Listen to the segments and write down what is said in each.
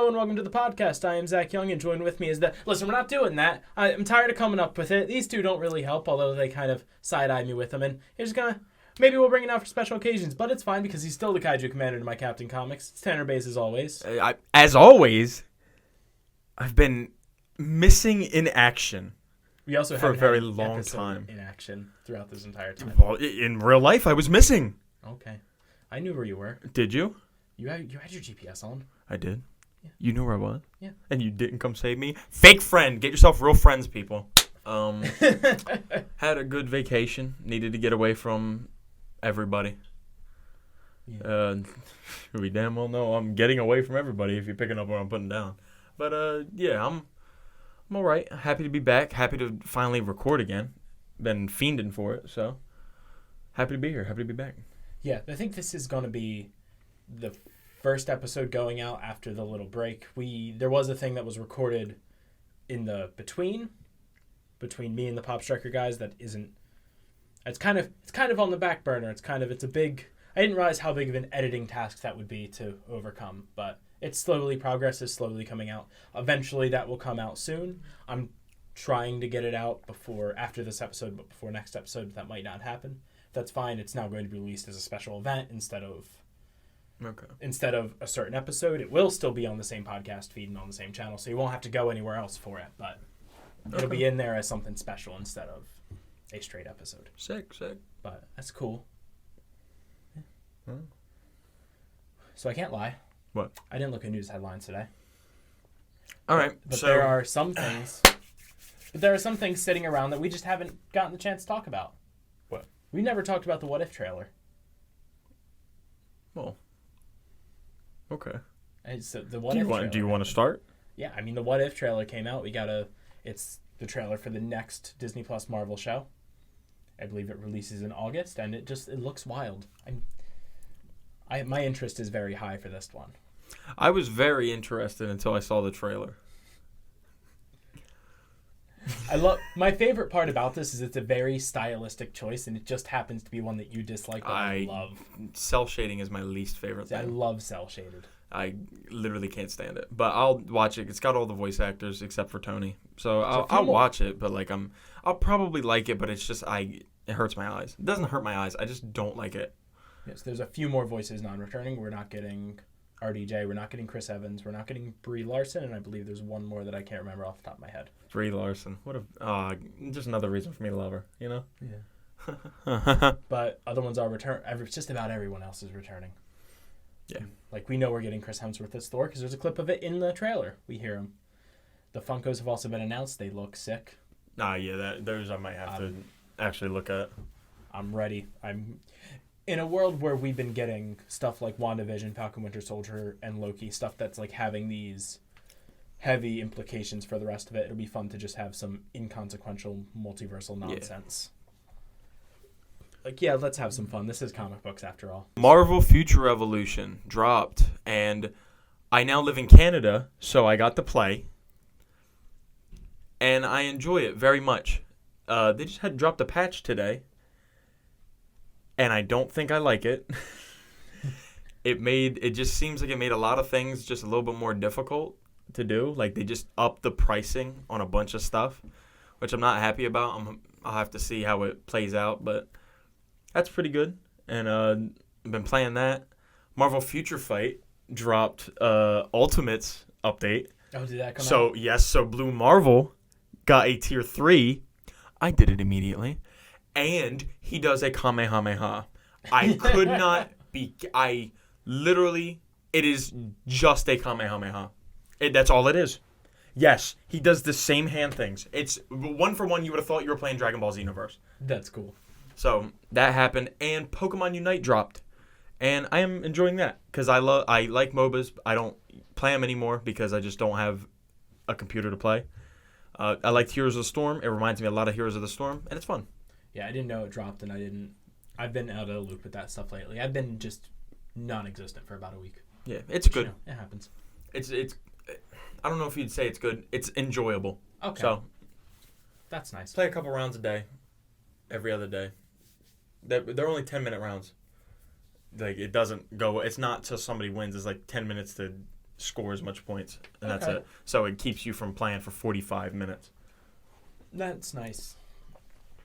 Hello and welcome to the podcast. I am Zach Young and joined with me is the... Listen, we're not doing that. I'm tired of coming up with it. These two don't really help, although they kind of side-eye me with them. And he's gonna... Maybe we'll bring it out for special occasions, but it's fine because he's still the Kaiju commander to my Captain Comics. It's Tanner Bays as always. As always, I've been missing in action. We also for a haven't very had an long episode time in action throughout this entire time. Well, in real life, I was missing. Okay. I knew where you were. Did you? You had your GPS on. I did. Yeah. You knew where I was? Yeah. And you didn't come save me? Fake friend. Get yourself real friends, people. Had a good vacation. Needed to get away from everybody. Yeah. We damn well know I'm getting away from everybody if you're picking up what I'm putting down. But, yeah, I'm all right. Happy to be back. Happy to finally record again. Been fiending for it, so happy to be here. Happy to be back. Yeah, I think this is going to be the first episode going out after the little break. There was a thing that was recorded in the between me and the Pop Striker guys that isn't. It's kind of on the back burner. It's a big. I didn't realize how big of an editing task that would be to overcome, but progress is slowly coming out. Eventually, that will come out soon. I'm trying to get it out after this episode, but before next episode. That might not happen. That's fine. It's now going to be released as a special event instead of a certain episode. It will still be on the same podcast feed and on the same channel, so you won't have to go anywhere else for it, but it'll be in there as something special instead of a straight episode. Sick. But that's cool. Yeah. Huh? So I can't lie. What? I didn't look at news headlines today. All right. But there are some things sitting around that we just haven't gotten the chance to talk about. What? We never talked about the What If trailer. Well, okay. So the What If trailer. Do you want to start? Yeah, I mean the What If trailer came out. It's the trailer for the next Disney Plus Marvel show. I believe it releases in August, and it looks wild. My interest is very high for this one. I was very interested until I saw the trailer. My favorite part about this is it's a very stylistic choice, and it just happens to be one that you dislike, but I love. Cell shading is my least favorite thing. I love cell shaded. I literally can't stand it, but I'll watch it. It's got all the voice actors except for Tony, so I'll watch it. But I'll probably like it, but it's just it hurts my eyes. It doesn't hurt my eyes. I just don't like it. Yes, there's a few more voices non-returning. We're not getting RDJ. We're not getting Chris Evans. We're not getting Brie Larson, and I believe there's one more that I can't remember off the top of my head. Brie Larson. Just another reason for me to love her, you know? Yeah. But other ones are just about everyone else is returning. Yeah. Like, we know we're getting Chris Hemsworth as Thor because there's a clip of it in the trailer. We hear him. The Funkos have also been announced. They look sick. Those I might have to actually look at. I'm ready. I'm in a world where we've been getting stuff like WandaVision, Falcon Winter Soldier, and Loki, stuff that's like having these heavy implications for the rest of it. It'll be fun to just have some inconsequential multiversal nonsense. Let's have some fun. This is comic books after all. Marvel Future Revolution dropped, and I now live in Canada, so I got to play, and I enjoy it very much. They just had dropped a patch today, and I don't think I like it. It just seems like it made a lot of things just a little bit more difficult to do. Like, they just upped the pricing on a bunch of stuff, which I'm not happy about. I'll have to see how it plays out, but that's pretty good. And I've been playing that. Marvel Future Fight dropped Ultimates update. Oh, did that come out? So, yes, Blue Marvel got a tier 3. I did it immediately. And he does a Kamehameha. I could not be... it is just a Kamehameha. That's all it is. Yes, he does the same hand things. It's one for one. You would have thought you were playing Dragon Ball Xenoverse. That's cool. So that happened, and Pokemon Unite dropped, and I am enjoying that because I like MOBAs. I don't play them anymore because I just don't have a computer to play. I liked Heroes of the Storm. It reminds me a lot of Heroes of the Storm, and it's fun. Yeah, I didn't know it dropped, and I've been out of the loop with that stuff lately. I've been just non-existent for about a week. Yeah, it's good. It happens. It's. I don't know if you'd say it's good. It's enjoyable. Okay. So that's nice. Play a couple rounds a day, every other day. They're only 10-minute rounds. Like, it doesn't go. It's not till somebody wins. It's like 10 minutes to score as much points, and that's Okay. it. So it keeps you from playing for 45 minutes. That's nice.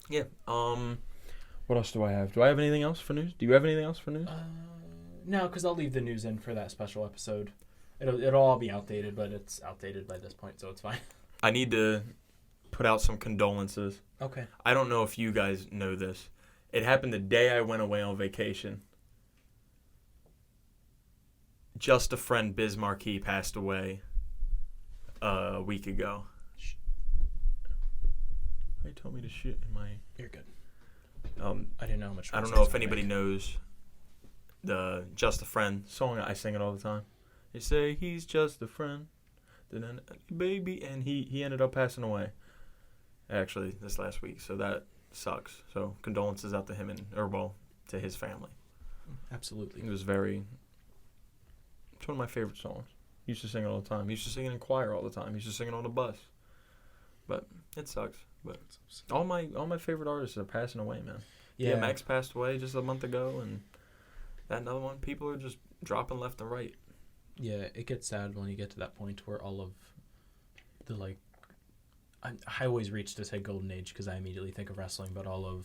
Yeah. What else do I have? Do I have anything else for news? Do you have anything else for news? No, because I'll leave the news in for that special episode. It'll all be outdated, but it's outdated by this point, so it's fine. I need to put out some condolences. Okay. I don't know if you guys know this. It happened the day I went away on vacation. Just a friend, Biz Marquis, passed away a week ago. They told me to shit in my... You're good. Um, I didn't know how much. I don't know if anybody knows the Just a Friend song. I sing it all the time. They say he's just a friend, then baby, and he ended up passing away. Actually, this last week, so that sucks. So condolences out to him to his family. Absolutely. It was it's one of my favorite songs. Used to sing it all the time. Used to sing it in choir all the time. Used to sing it on the bus. But it sucks. But all my favorite artists are passing away, man. Yeah. Max passed away just a month ago, and that another one. People are just dropping left and right. Yeah, it gets sad when you get to that point where all of the, like, I always reach to say golden age because I immediately think of wrestling, but all of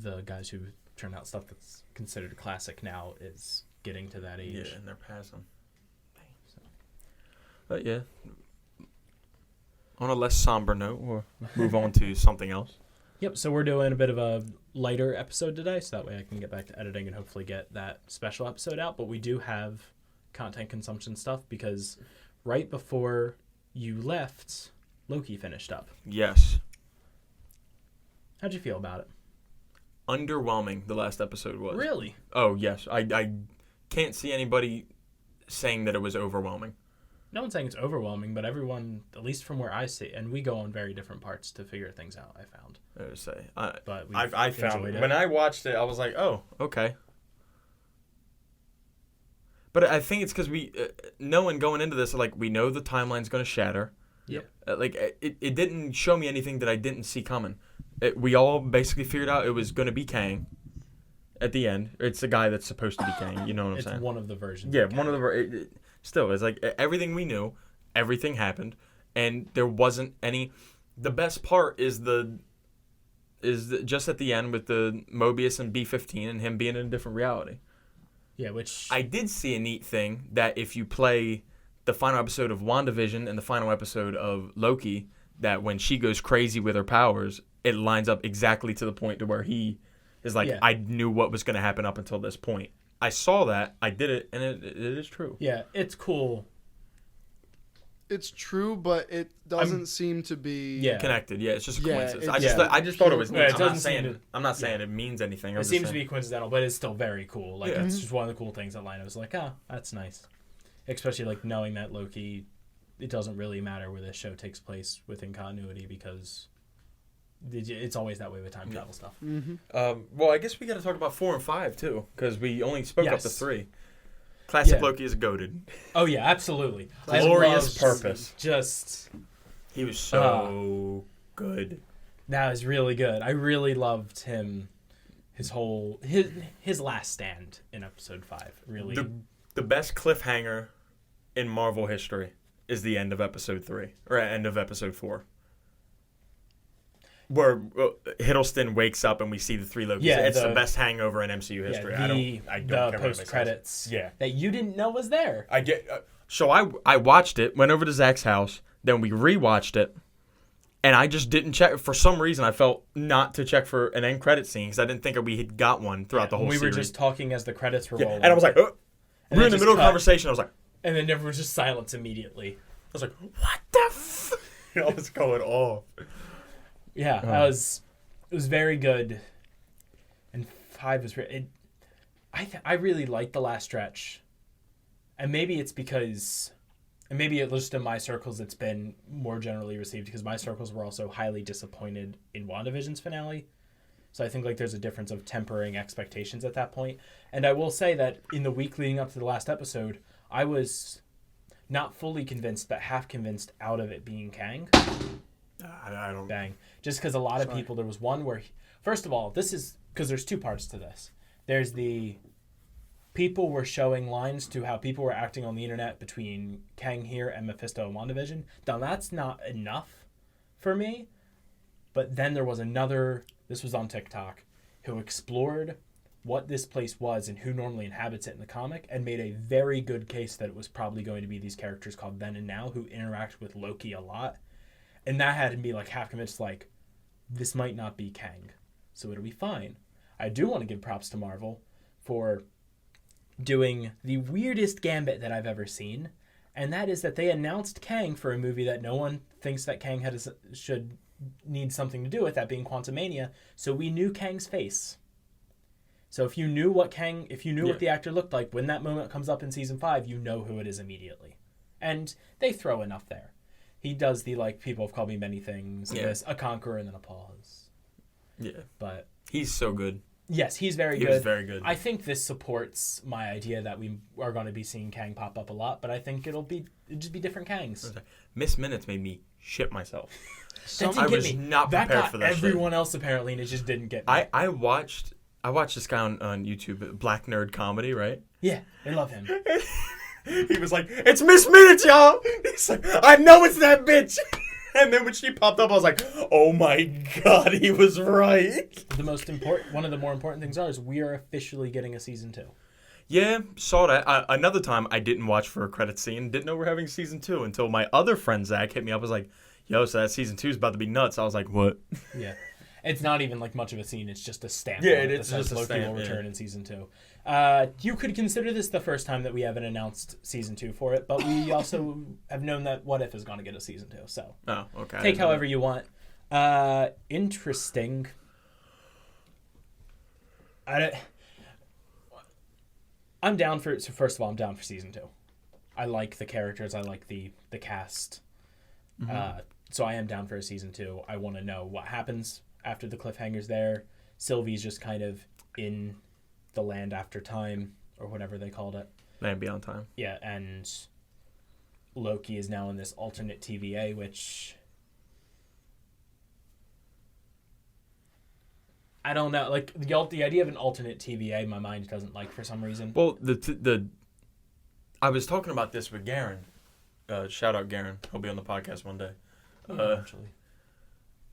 the guys who turn out stuff that's considered a classic now is getting to that age. Yeah, and they're passing. So. But yeah, on a less somber note, we'll move on to something else. Yep, so we're doing a bit of a lighter episode today, so that way I can get back to editing and hopefully get that special episode out. But we do have content consumption stuff because right before you left, Loki finished up. Yes. How'd you feel about it? Underwhelming, the last episode was. Really? Oh, yes. I can't see anybody saying that it was overwhelming. No one's saying it's overwhelming, but everyone, at least from where I sit, and we go on very different parts to figure things out, I found. I would say. But I found enjoyed it. when I watched it, I was like, oh, okay. But I think it's because we, knowing going into this, like, we know the timeline's going to shatter. Yep. It didn't show me anything that I didn't see coming. We all basically figured out it was going to be Kang at the end. It's the guy that's supposed to be Kang. You know what I'm saying? It's one of the versions. Yeah, of one of the... Still, it's like everything we knew, everything happened, and there wasn't any... The best part is just at the end with the Mobius and B-15 and him being in a different reality. Yeah, which... I did see a neat thing that if you play the final episode of WandaVision and the final episode of Loki, that when she goes crazy with her powers, it lines up exactly to the point to where he is like, Yeah. I knew what was going to happen up until this point. I saw that, I did it, and it is true. Yeah, it's cool. It's true, but it doesn't seem to be... Yeah. Connected, yeah, it's just a Yeah, coincidence. it's- I just thought it was neat. Yeah, it I'm not doesn't seem saying to- I'm not saying it means anything. It seems to be coincidental, but it's still very cool. Like, Yeah. it's just one of the cool things that Lino was like, that's nice. Especially, like, knowing that Loki, it doesn't really matter where this show takes place within continuity because it's always that way with time travel stuff. Mm-hmm. Well, I guess we got to talk about 4 and 5 too, because we only spoke up to Yes. 3. Classic Yeah. Loki is goated. Oh, yeah, absolutely. Glorious I love purpose. Just... He was so good. That was really good. I really loved him. His last stand in episode 5. Really. The best cliffhanger in Marvel history is the end of episode 3 or end of episode 4, where Hiddleston wakes up and we see the 3 Lokis. Yeah, it's the best hangover in MCU history. Yeah, I don't the care what post anybody credits. says. Yeah, That you didn't know was there. I get. So I watched it, went over to Zach's house, then we rewatched it, and I just didn't check. For some reason, I felt not to check for an end credit scene because I didn't think we had got one throughout the whole we series. were just talking as the credits were Yeah, rolling. and I was like, oh. And We're it in the just middle of cut. conversation. I was like, And then there was just silence immediately. I was like, what the f? I was going off. Yeah, Oh. it was very good. And 5 was I really liked the last stretch. And maybe it's because, and maybe at least in my circles it's been more generally received because my circles were also highly disappointed in WandaVision's finale. So I think like there's a difference of tempering expectations at that point. And I will say that in the week leading up to the last episode, I was not fully convinced, but half convinced out of it being Kang. I don't. Bang. Just because a lot of people, there was one where, first of all, this is, because there's 2 parts to this. There's the people were showing lines to how people were acting on the internet between Kang here and Mephisto and WandaVision. Now, that's not enough for me. But then there was another, this was on TikTok, who explored what this place was and who normally inhabits it in the comic and made a very good case that it was probably going to be these characters called Then and Now who interact with Loki a lot. And that had me like half convinced, like, this might not be Kang. So it'll be fine. I do want to give props to Marvel for doing the weirdest gambit that I've ever seen. And that is that they announced Kang for a movie that no one thinks that Kang should need something to do with, that being Quantumania. So we knew Kang's face. So if you knew what the actor looked like, when that moment comes up in season 5, you know who it is immediately. And they throw enough there. He does the, like, people have called me many things. Yeah. A conqueror and then a pause. Yeah. But he's so good. Yes, he's very good. He was very good. I think this supports my idea that we are going to be seeing Kang pop up a lot, but I think it'll just be different Kangs. Okay. Miss Minutes made me shit myself. I was not prepared for that shit. Everyone else apparently, and it just didn't get me. I watched this guy on YouTube, Black Nerd Comedy, right? Yeah, I love him. He was like, "It's Miss Minutes, y'all." He's like, "I know it's that bitch." And then when she popped up, I was like, "Oh my god, he was right." One of the more important things is we are officially getting a season 2. Yeah, saw that. Another time I didn't watch for a credit scene, didn't know we're having season 2 until my other friend Zach hit me up. I was like, "Yo, so that season 2 is about to be nuts." I was like, "What?" Yeah, it's not even like much of a scene. It's just a stamp. Yeah, it's just a Loki stamp. will return in season 2. You could consider this the first time that we have an announced season 2 for it, but we also have known that What If is going to get a season 2. So, okay. Take however you want. Interesting. I'm down for it. So first of all, I'm down for season 2. I like the characters. I like the cast. Mm-hmm. So I am down for a season 2. I want to know what happens after the cliffhangers there. Sylvie's just kind of in the land after time, or whatever they called it. Land beyond time. Yeah, and Loki is now in this alternate TVA, which I don't know. Like the idea of an alternate TVA, my mind doesn't like for some reason. Well, I was talking about this with Garen. Shout out Garen. He'll be on the podcast one day. Eventually.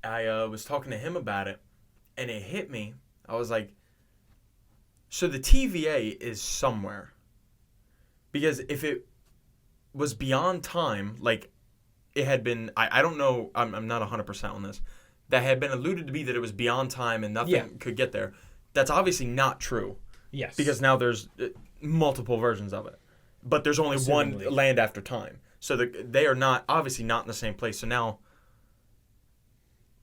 I was talking to him about it, and it hit me. I was like, so the TVA is somewhere. Because if it was beyond time, like it had been, I don't know, I'm not 100% on this, that had been alluded to be that it was beyond time and nothing could get there. That's obviously not true. Yes. Because now there's multiple versions of it. But there's only one land after time. So they are obviously not in the same place. So now,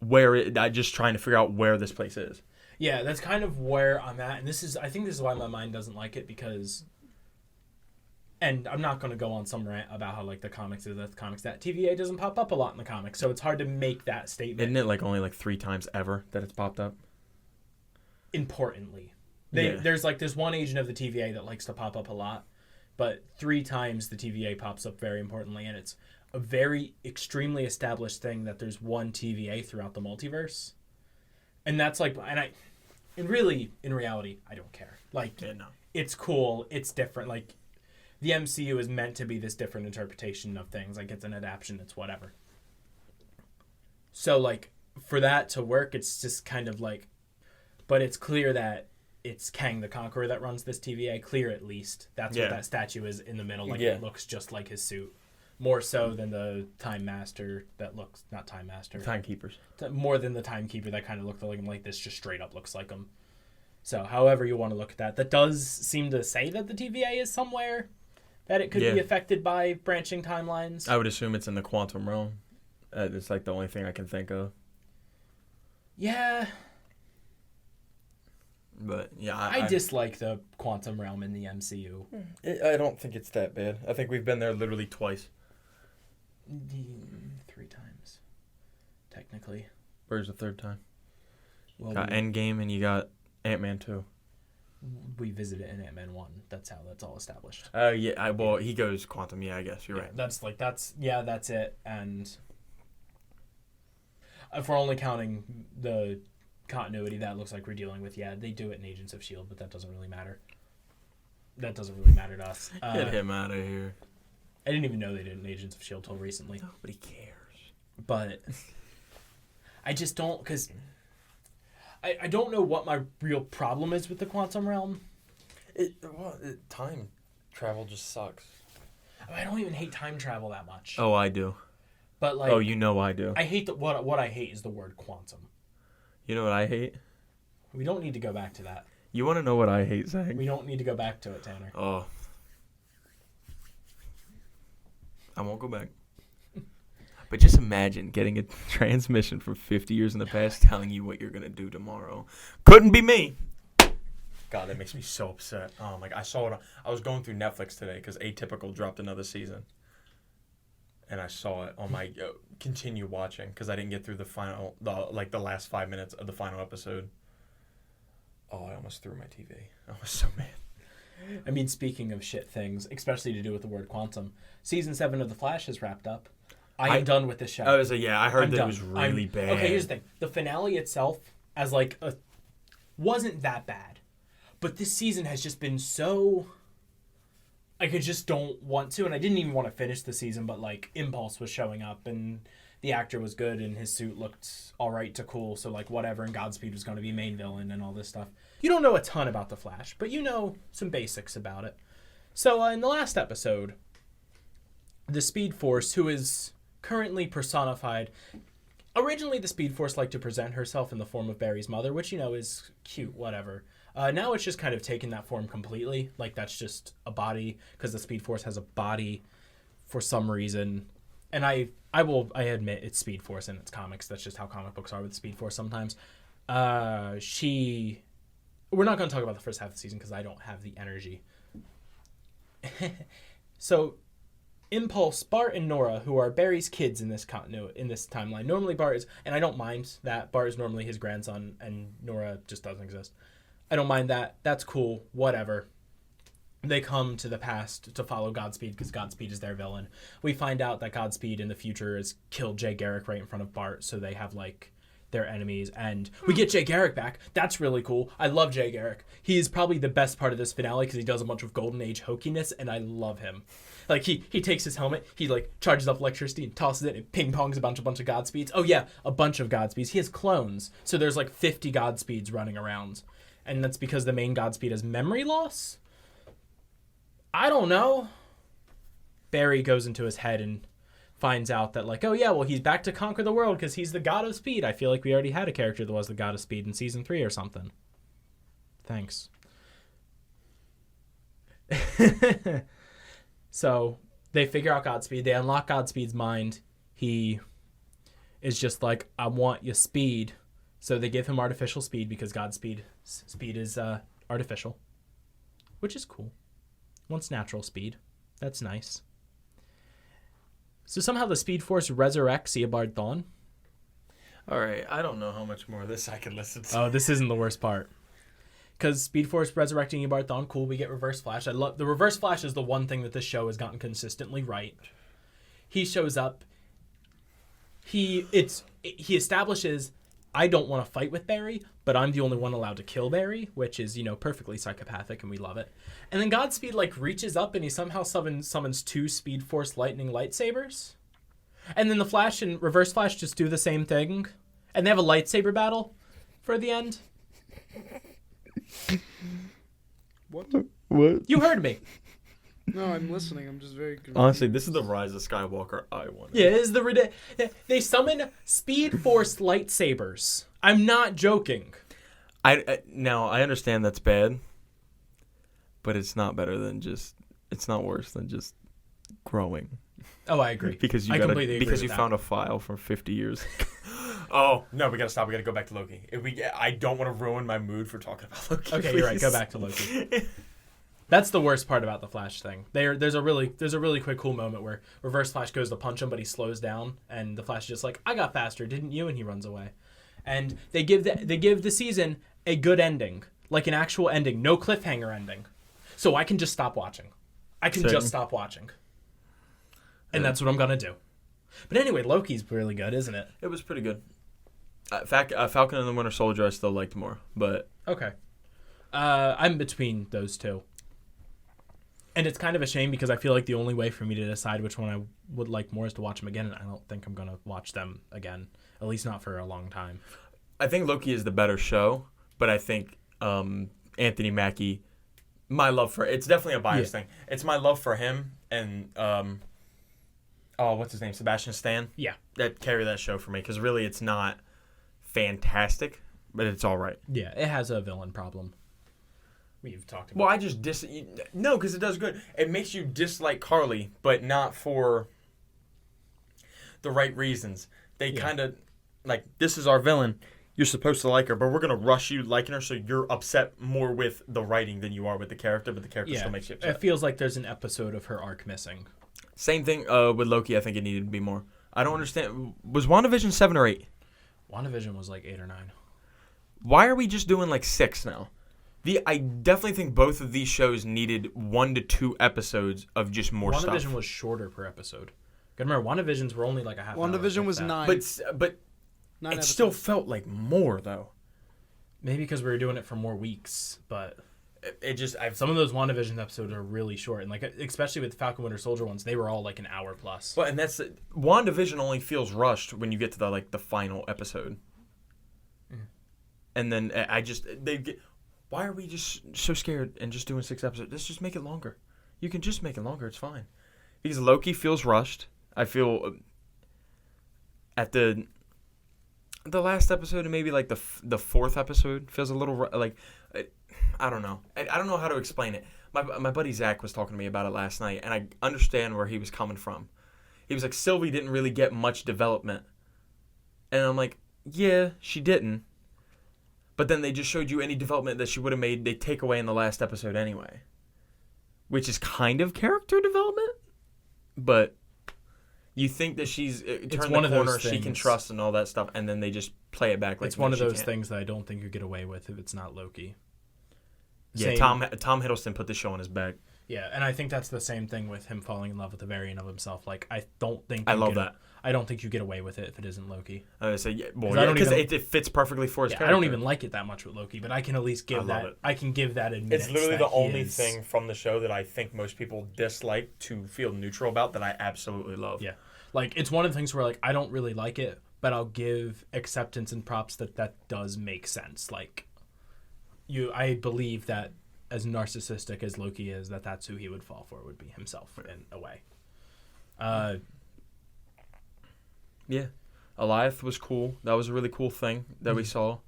I'm just trying to figure out where this place is. Yeah, that's kind of where I'm at. And I think this is why my mind doesn't like it, because, and I'm not going to go on some rant about how like the comics is that TVA doesn't pop up a lot in the comics. So it's hard to make that statement. Isn't it like only like 3 times ever that it's popped up? Importantly. There's one agent of the TVA that likes to pop up a lot, but 3 times the TVA pops up very importantly, and it's a very extremely established thing that there's one TVA throughout the multiverse. And that's like, in reality, I don't care. Like, It's cool, it's different. Like, the MCU is meant to be this different interpretation of things. Like, it's an adaptation, it's whatever. So, like, for that to work, it's just kind of like, but it's clear that it's Kang the Conqueror that runs this TVA, clear at least. That's what that statue is in the middle. Like, it looks just like his suit. More so than the Time Master that looks, not Time Master. Timekeepers. More than the Timekeeper that kind of looked like him. Like, this just straight up looks like him. So, however you want to look at that. That does seem to say that the TVA is somewhere, that it could be affected by branching timelines. I would assume it's in the quantum realm. It's like the only thing I can think of. Yeah. But, yeah. I dislike the quantum realm in the MCU. I don't think it's that bad. I think we've been there literally twice. 3 times. Technically. Where's the 3rd time? Well, got Endgame and you got Ant-Man 2. We visited in Ant-Man 1. That's how that's all established. Yeah. Well, he goes quantum. Yeah, I guess you're right. That's it. And if we're only counting the continuity, that looks like we're dealing with. Yeah, they do it in Agents of S.H.I.E.L.D., but that doesn't really matter. that doesn't really matter to us. Get him out of here. I didn't even know they did an Agents of S.H.I.E.L.D. till recently. Nobody cares. But I just don't, because I don't know what my real problem is with the quantum realm. Time travel just sucks. I don't even hate time travel that much. Oh, I do. But like, oh, you know I do. I hate what I hate is the word quantum. You know what I hate? We don't need to go back to that. You want to know what I hate, Zach? We don't need to go back to it, Tanner. Oh. I won't go back. But just imagine getting a transmission from 50 years in the past telling you what you're going to do tomorrow. Couldn't be me. God, that makes me so upset. Oh, my God. I saw it. I was going through Netflix today because Atypical dropped another season. And I saw it on my continue watching because I didn't get through the last 5 minutes of the final episode. Oh, I almost threw my TV. I was so mad. I mean, speaking of shit things, especially to do with the word quantum, season 7 of The Flash is wrapped up. I am done with this show. I heard that it was really bad. Okay, here's the thing. The finale itself, wasn't that bad. But this season has just been so... I just don't want to, and I didn't even want to finish the season, but, like, Impulse was showing up, and the actor was good, and his suit looked alright to cool, so, like, whatever, and Godspeed was going to be main villain and all this stuff. You don't know a ton about The Flash, but you know some basics about it. So, in the last episode, the Speed Force, who is currently personified... Originally, the Speed Force liked to present herself in the form of Barry's mother, which, you know, is cute, whatever. Now it's just kind of taken that form completely. Like, that's just a body, because the Speed Force has a body for some reason. And I admit it's Speed Force in its comics. That's just how comic books are with Speed Force sometimes. We're not going to talk about the first half of the season because I don't have the energy. So, Impulse, Bart, and Nora, who are Barry's kids in this timeline. Normally Bart is, and I don't mind that, Bart is normally his grandson, and Nora just doesn't exist. I don't mind that. That's cool. Whatever. They come to the past to follow Godspeed because Godspeed is their villain. We find out that Godspeed in the future has killed Jay Garrick right in front of Bart, so they have, like, their enemies. And we get Jay Garrick back. That's really cool. I love Jay Garrick. He's probably the best part of this finale because he does a bunch of Golden Age hokiness, and I love him. Like, he takes his helmet, he, like, charges up electricity and tosses it and ping-pongs a bunch of Godspeeds. Oh, yeah, a bunch of Godspeeds. He has clones, so there's, like, 50 Godspeeds running around. And that's because the main Godspeed has memory loss? I don't know. Barry goes into his head and finds out that, like, oh yeah, well, he's back to conquer the world because he's the god of speed. I feel like we already had a character that was the god of speed in season 3 or something. Thanks. So they figure out Godspeed. They unlock Godspeed's mind. He is just like, I want your speed. So they give him artificial speed because Godspeed speed is artificial, which is cool. Wants natural speed. That's nice. So somehow the Speed Force resurrects Eobard Thawne. All right, I don't know how much more of this I could listen to. Oh, this isn't the worst part. Because Speed Force resurrecting Eobard Thawne, cool, we get Reverse Flash. I love the Reverse Flash is the one thing that this show has gotten consistently right. He shows up. He establishes, I don't want to fight with Barry, but I'm the only one allowed to kill Barry, which is, you know, perfectly psychopathic, and we love it. And then Godspeed, like, reaches up and he somehow summons 2 Speed Force lightning lightsabers. And then the Flash and Reverse Flash just do the same thing. And they have a lightsaber battle for the end. What? You heard me. No, I'm listening. I'm just very confused. Honestly, this is the Rise of Skywalker I wanted. Yeah, it is they summon Speed Force lightsabers. I'm not joking. Now, I understand that's bad, but it's not better than it's not worse than just growing. Oh, I agree. Because you found a file from 50 years. Oh, no, we gotta stop. We gotta go back to Loki. I don't want to ruin my mood for talking about Loki. Okay, please. you're right. Go back to Loki. That's the worst part about the Flash thing. There's a really quick cool moment where Reverse Flash goes to punch him, but he slows down, and the Flash is just like, I got faster, didn't you? And he runs away. And they give the season a good ending, like an actual ending, no cliffhanger ending. So I can just stop watching. And that's what I'm gonna do. But anyway, Loki's really good, isn't it? It was pretty good. Falcon and the Winter Soldier I still liked more, but... Okay. I'm between those two. And it's kind of a shame because I feel like the only way for me to decide which one I would like more is to watch them again, and I don't think I'm going to watch them again, at least not for a long time. I think Loki is the better show, but I think Anthony Mackie, my love for it's definitely a bias thing. It's my love for him and what's his name, Sebastian Stan. Yeah, that carry that show for me because really it's not fantastic, but it's all right. Yeah, it has a villain problem. We've talked about. Well, I just no, because it does good. It makes you dislike Carly, but not for the right reasons. They kind of like, this is our villain. You're supposed to like her, but we're gonna rush you liking her, so you're upset more with the writing than you are with the character. But the character still makes you upset. It feels like there's an episode of her arc missing. Same thing with Loki. I think it needed to be more. I don't understand. Was WandaVision 7 or 8? WandaVision was like 8 or 9. Why are we just doing like 6 now? I definitely think both of these shows needed 1 to 2 episodes of just more stuff. WandaVision was shorter per episode. Gotta remember, WandaVisions were only like a half hour. WandaVision was 9. But 9 it episodes. still felt like more, though. Maybe because we were doing it for more weeks, but it just... some of those WandaVision episodes are really short, and like especially with the Falcon Winter Soldier ones, they were all like an hour plus. Well, and that's... WandaVision only feels rushed when you get to the final episode. And then why are we just so scared and just doing 6 episodes? Let's just make it longer. You can just make it longer. It's fine. Because Loki feels rushed. I feel at the last episode and maybe like the 4th episode feels a little like, I don't know. I don't know how to explain it. My buddy Zach was talking to me about it last night, and I understand where he was coming from. He was like, Sylvie didn't really get much development. And I'm like, yeah, she didn't. But then they just showed you any development that she would have made, they take away in the last episode anyway. Which is kind of character development. But you think that she's turned the corner, she can trust and all that stuff, and then they just play it back like it's one of those things that I don't think you get away with if it's not Loki. Yeah, Tom Hiddleston put the show on his back. Yeah, and I think that's the same thing with him falling in love with the variant of himself. Like, I don't think... I love that. I don't think you get away with it if it isn't Loki. I would say, because it fits perfectly for his character. I don't even like it that much with Loki, but I can at least give that... I can give that admittance. It's literally the only thing from the show that I think most people dislike to feel neutral about that I absolutely love. Yeah. Like, it's one of the things where, like, I don't really like it, but I'll give acceptance and props that does make sense. Like, I believe that as narcissistic as Loki is, that's who he would fall for, would be himself in a way. Yeah. Alioth was cool. That was a really cool thing that we saw.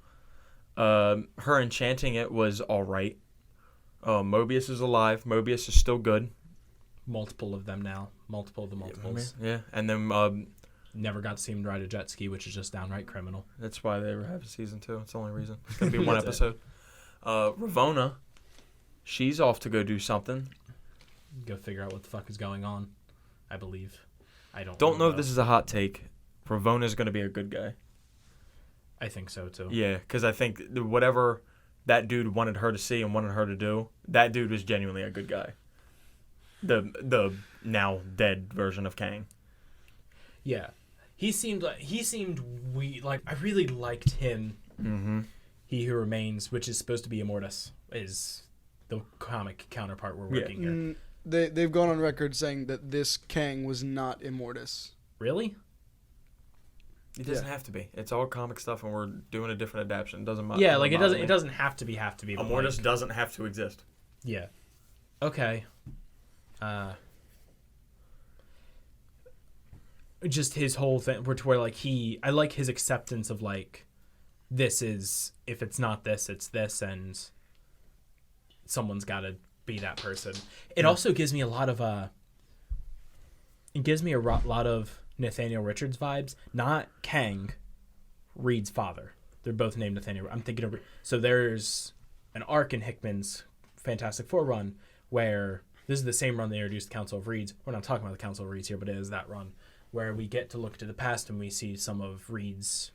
Her enchanting it was all right. Mobius is alive. Mobius is still good. Multiple of them now. Multiple of the multiples. Yeah. And then... never got to see him ride a jet ski, which is just downright criminal. That's why they were having season 2. It's the only reason. It's going to be one episode. Ravonna, she's off to go do something. Go figure out what the fuck is going on, I believe. I don't know if this is a hot take. Ravonna's going to be a good guy. I think so, too. Yeah, because I think whatever that dude wanted her to see and wanted her to do, that dude was genuinely a good guy. The now dead version of Kang. Yeah. He seemed I really liked him. Mm-hmm. He Who Remains, which is supposed to be Immortus, is the comic counterpart we're working here. They've gone on record saying that this Kang was not Immortus. Really? It doesn't have to be. It's all comic stuff, and we're doing a different adaptation. It doesn't matter. Yeah, like it doesn't have to be. Immortus doesn't have to exist. Yeah. Okay. Just his whole thing, where like I like his acceptance of like, this is, if it's not this, it's this, and someone's got to be that person. It also gives me a lot of Nathaniel Richards vibes. Not Kang, Reed's father. They're both named Nathaniel. I'm thinking of, so there's an arc in Hickman's Fantastic Four run where this is the same run they introduced Council of Reeds. We're not talking about the Council of Reeds here, but it is that run where we get to look to the past and we see some of Reed's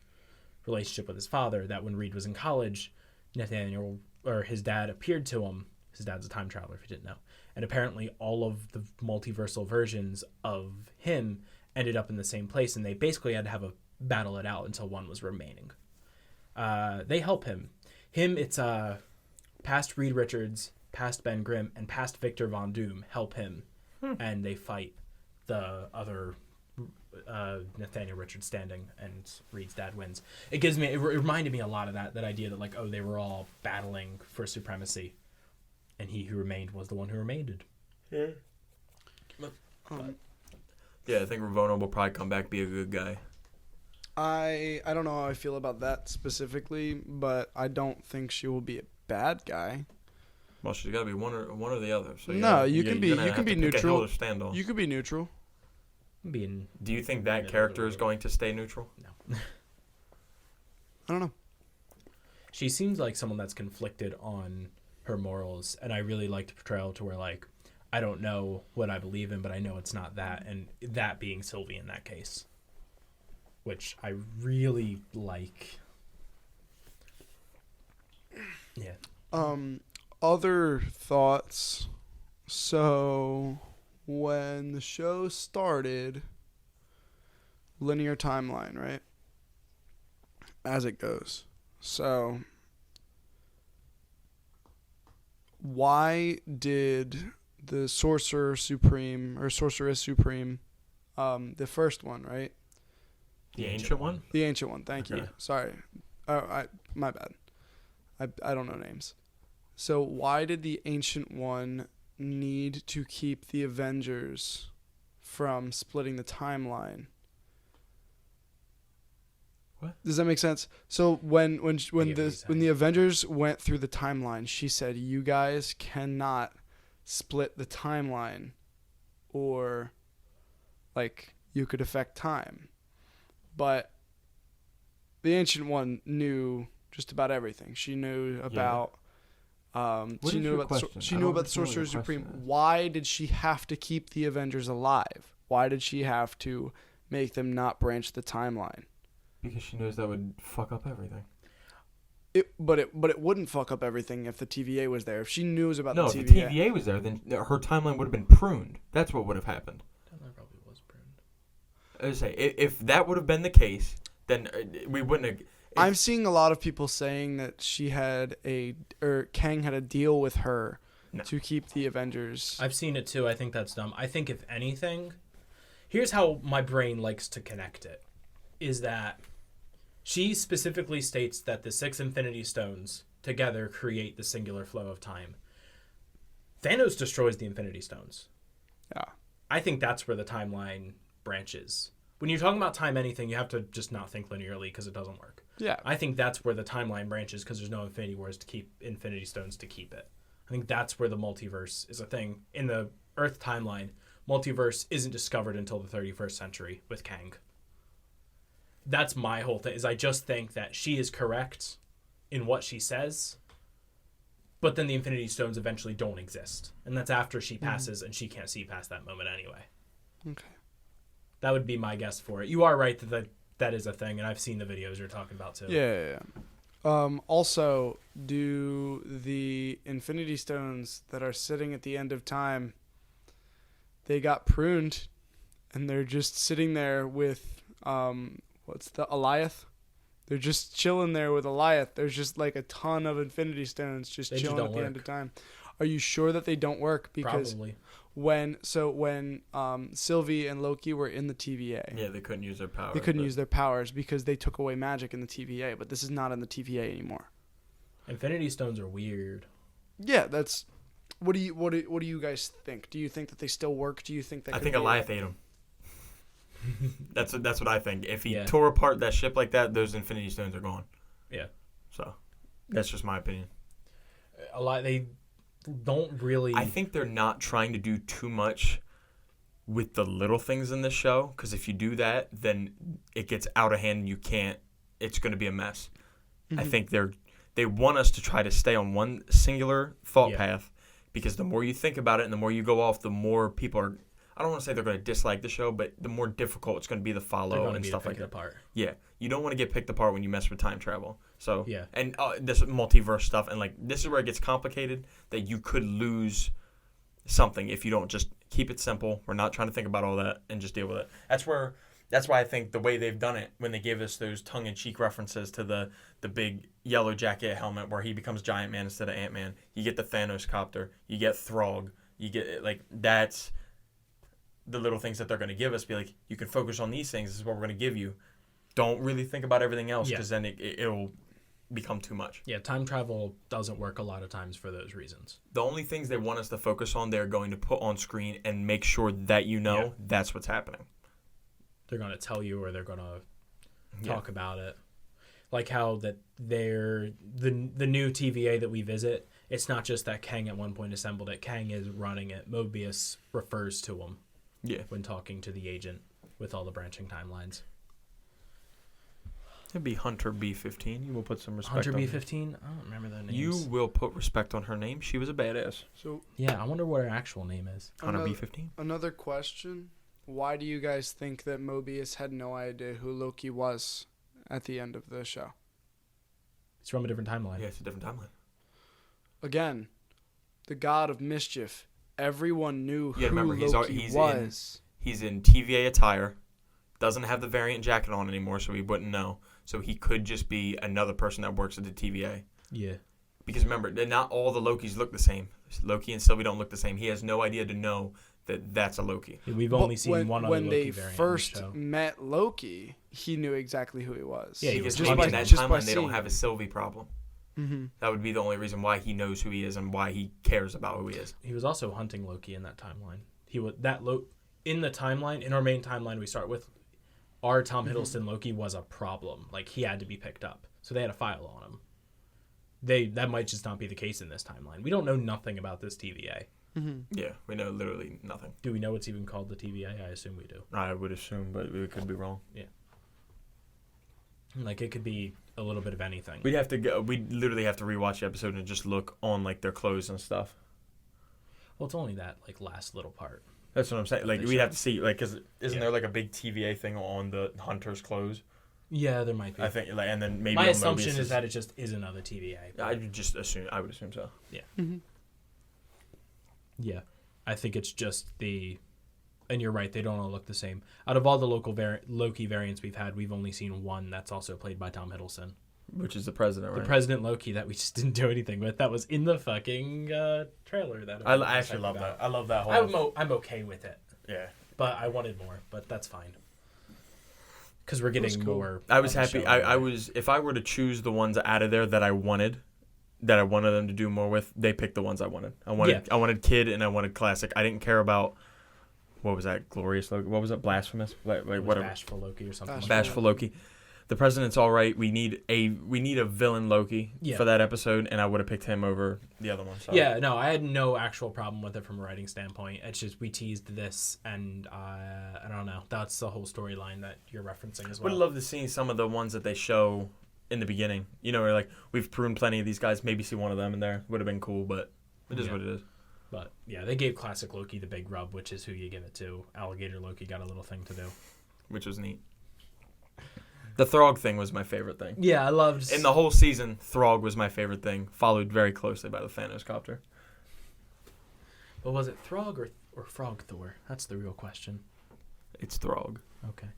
relationship with his father, that when Reed was in college, Nathaniel, or his dad, appeared to him. His dad's a time traveler, if you didn't know. And apparently all of the multiversal versions of him ended up in the same place, and they basically had to have a battle it out until one was remaining. They help him. It's past Reed Richards past Ben Grimm, and past Victor Von Doom help him, and they fight the other Nathaniel Richards standing, and Reed's dad wins. It reminded me a lot of that idea that like, oh, they were all battling for supremacy, and he who remained was the one who remained. Yeah, I think Ravonna will probably come back, be a good guy. I don't know how I feel about that specifically, but I don't think she will be a bad guy. Well, she's got to be one or the other. So you can be neutral. You could be neutral. Do you think that character is going to stay neutral? No. I don't know. She seems like someone that's conflicted on her morals, and I really like the portrayal to where, like, I don't know what I believe in, but I know it's not that, and that being Sylvie in that case, which I really like. Yeah. Other thoughts. So, when the show started, linear timeline, right? As it goes. So, why did the Sorcerer Supreme, or Sorceress Supreme, the first one, right? The ancient one? The ancient one, thank you. Sorry. My bad. I don't know names. So why did the ancient one need to keep the Avengers from splitting the timeline? What? Does that make sense? So when the Avengers went through the timeline, she said, "You guys cannot split the timeline, or like you could affect time." But the ancient one knew just about everything. She knew about she knew about the Sorcerer Supreme. Why did she have to keep the Avengers alive? Why did she have to make them not branch the timeline? Because she knows that would fuck up everything. But it wouldn't fuck up everything if the TVA was there. If she knew about the TVA. No, if the TVA was there, then her timeline would have been pruned. That's what would have happened. Timeline probably was pruned. I was say, if that would have been the case, then we wouldn't have... I'm seeing a lot of people saying that Kang had a deal with her to keep the Avengers. I've seen it too. I think that's dumb. I think if anything, here's how my brain likes to connect it, is that she specifically states that the 6 Infinity Stones together create the singular flow of time. Thanos destroys the Infinity Stones. Yeah. I think that's where the timeline branches. When you're talking about time anything, you have to just not think linearly because it doesn't work. Yeah. I think that's where the timeline branches because there's no Infinity Wars to keep Infinity Stones to keep it. I think that's where the multiverse is a thing. In the Earth timeline, multiverse isn't discovered until the 31st century with Kang. That's my whole thing, is I just think that she is correct in what she says, but then the Infinity Stones eventually don't exist. And that's after she passes, and she can't see past that moment anyway. Okay. That would be my guess for it. You are right that is a thing, and I've seen the videos you're talking about too. Yeah. Also, do the Infinity Stones that are sitting at the end of time, they got pruned, and they're just sitting there with, what's the Alioth? They're just chilling there with Alioth. There's just like a ton of Infinity Stones just chilling at the end of time. Are you sure that they don't work? Because probably. When Sylvie and Loki were in the TVA. Yeah, they couldn't use their powers. They couldn't use their powers because they took away magic in the TVA, but this is not in the TVA anymore. Infinity Stones are weird. Yeah, that's... What do you guys think? Do you think that they still work? Do you think that... I think Alioth ate them. That's what I think. If he Yeah. tore apart that ship like that, those Infinity Stones are gone. Yeah. So, that's just my opinion. They don't really... I think they're not trying to do too much with the little things in this show, because if you do that, then it gets out of hand and you can't... It's going to be a mess. Mm-hmm. I think they want us to try to stay on one singular thought path, because the more you think about it and the more you go off, the more people are... I don't want to say they're going to dislike the show, but the more difficult it's going to be to follow and stuff like that. Apart. Yeah, you don't want to get picked apart when you mess with time travel. So yeah, and this multiverse stuff, and like this is where it gets complicated. That you could lose something if you don't just keep it simple. We're not trying to think about all that and just deal with it. That's where That's why I think the way they've done it, when they gave us those tongue-in-cheek references to the big yellow jacket helmet where he becomes Giant Man instead of Ant-Man, you get the Thanos copter, you get Throg, you get, like, that's the little things that they're going to give us. Be like, you can focus on these things. This is what we're going to give you. Don't really think about everything else, because then it'll become too much. Yeah, time travel doesn't work a lot of times for those reasons. The only things they want us to focus on, they're going to put on screen and make sure that that's what's happening. They're going to tell you, or they're going to talk about it. Like how that the new TVA that we visit, it's not just that Kang at one point assembled it. Kang is running it. Mobius refers to him when talking to the agent with all the branching timelines. It'd be Hunter B-15. You will put some respect Hunter on B-15? I don't remember their names. You will put respect on her name. She was a badass. So yeah, I wonder what her actual name is. Hunter B-15. Another question. Why do you guys think that Mobius had no idea who Loki was at the end of the show? It's from a different timeline. Yeah, it's a different timeline. Again, the god of mischief. Everyone knew who remember, Loki was. He's in TVA attire. Doesn't have the variant jacket on anymore, so he wouldn't know. So he could just be another person that works at the TVA. Yeah. Because remember, not all the Lokis look the same. Loki and Sylvie don't look the same. He has no idea to know that that's a Loki. Yeah, we've only seen one other Loki variant. When they first met Loki, he knew exactly who he was. Yeah, because just maybe by, in that just timeline they don't have a Sylvie problem. Mm-hmm. That would be the only reason why he knows who he is and why he cares about who he is. He was also hunting Loki in that timeline. In the timeline, in our main timeline we start with, our Tom Hiddleston Loki was a problem. Like, he had to be picked up. So they had a file on him. That might just not be the case in this timeline. We don't know nothing about this TVA. Mm-hmm. Yeah, we know literally nothing. Do we know it's even called the TVA? I assume we do. I would assume, but we could be wrong. Yeah. Like, it could be a little bit of anything. We'd literally have to rewatch the episode and just look on, like, their clothes and stuff. Well, it's only that, like, last little part. That's what I'm saying. Like, we'd have to see, like, because isn't there, like, a big TVA thing on the Hunter's clothes? Yeah, there might be. I think, like, and then maybe my assumption is that it just is another TVA. I would assume so. Yeah. Mm-hmm. Yeah. I think it's just and you're right, they don't all look the same. Out of all the Loki variants we've had, we've only seen one that's also played by Tom Hiddleston. Which is the president, right? The President Loki that we just didn't do anything with. That was in the fucking trailer. I actually love that. I love that whole... I'm okay with it. Yeah. But I wanted more, but that's fine. Because we're getting more... I was happy. I was... If I were to choose the ones out of there that I wanted them to do more with, they picked the ones I wanted. I wanted Kid and I wanted Classic. I didn't care about... What was that? Glorious Loki? What was it? Blasphemous? Like whatever. Bashful Loki or something. Bashful Loki. The President's all right. We need a villain Loki for that episode, and I would have picked him over the other one. So. Yeah, no, I had no actual problem with it from a writing standpoint. It's just we teased this, and I don't know. That's the whole storyline that you're referencing as well. Would love to see some of the ones that they show in the beginning. You know, where like we've pruned plenty of these guys. Maybe see one of them in there. Would have been cool, but it is what it is. But yeah, they gave Classic Loki the big rub, which is who you give it to. Alligator Loki got a little thing to do, which was neat. The Throg thing was my favorite thing. Yeah, I loved... In the whole season, Throg was my favorite thing, followed very closely by the Thanos copter. But was it Throg or Frog Thor? That's the real question. It's Throg. Okay.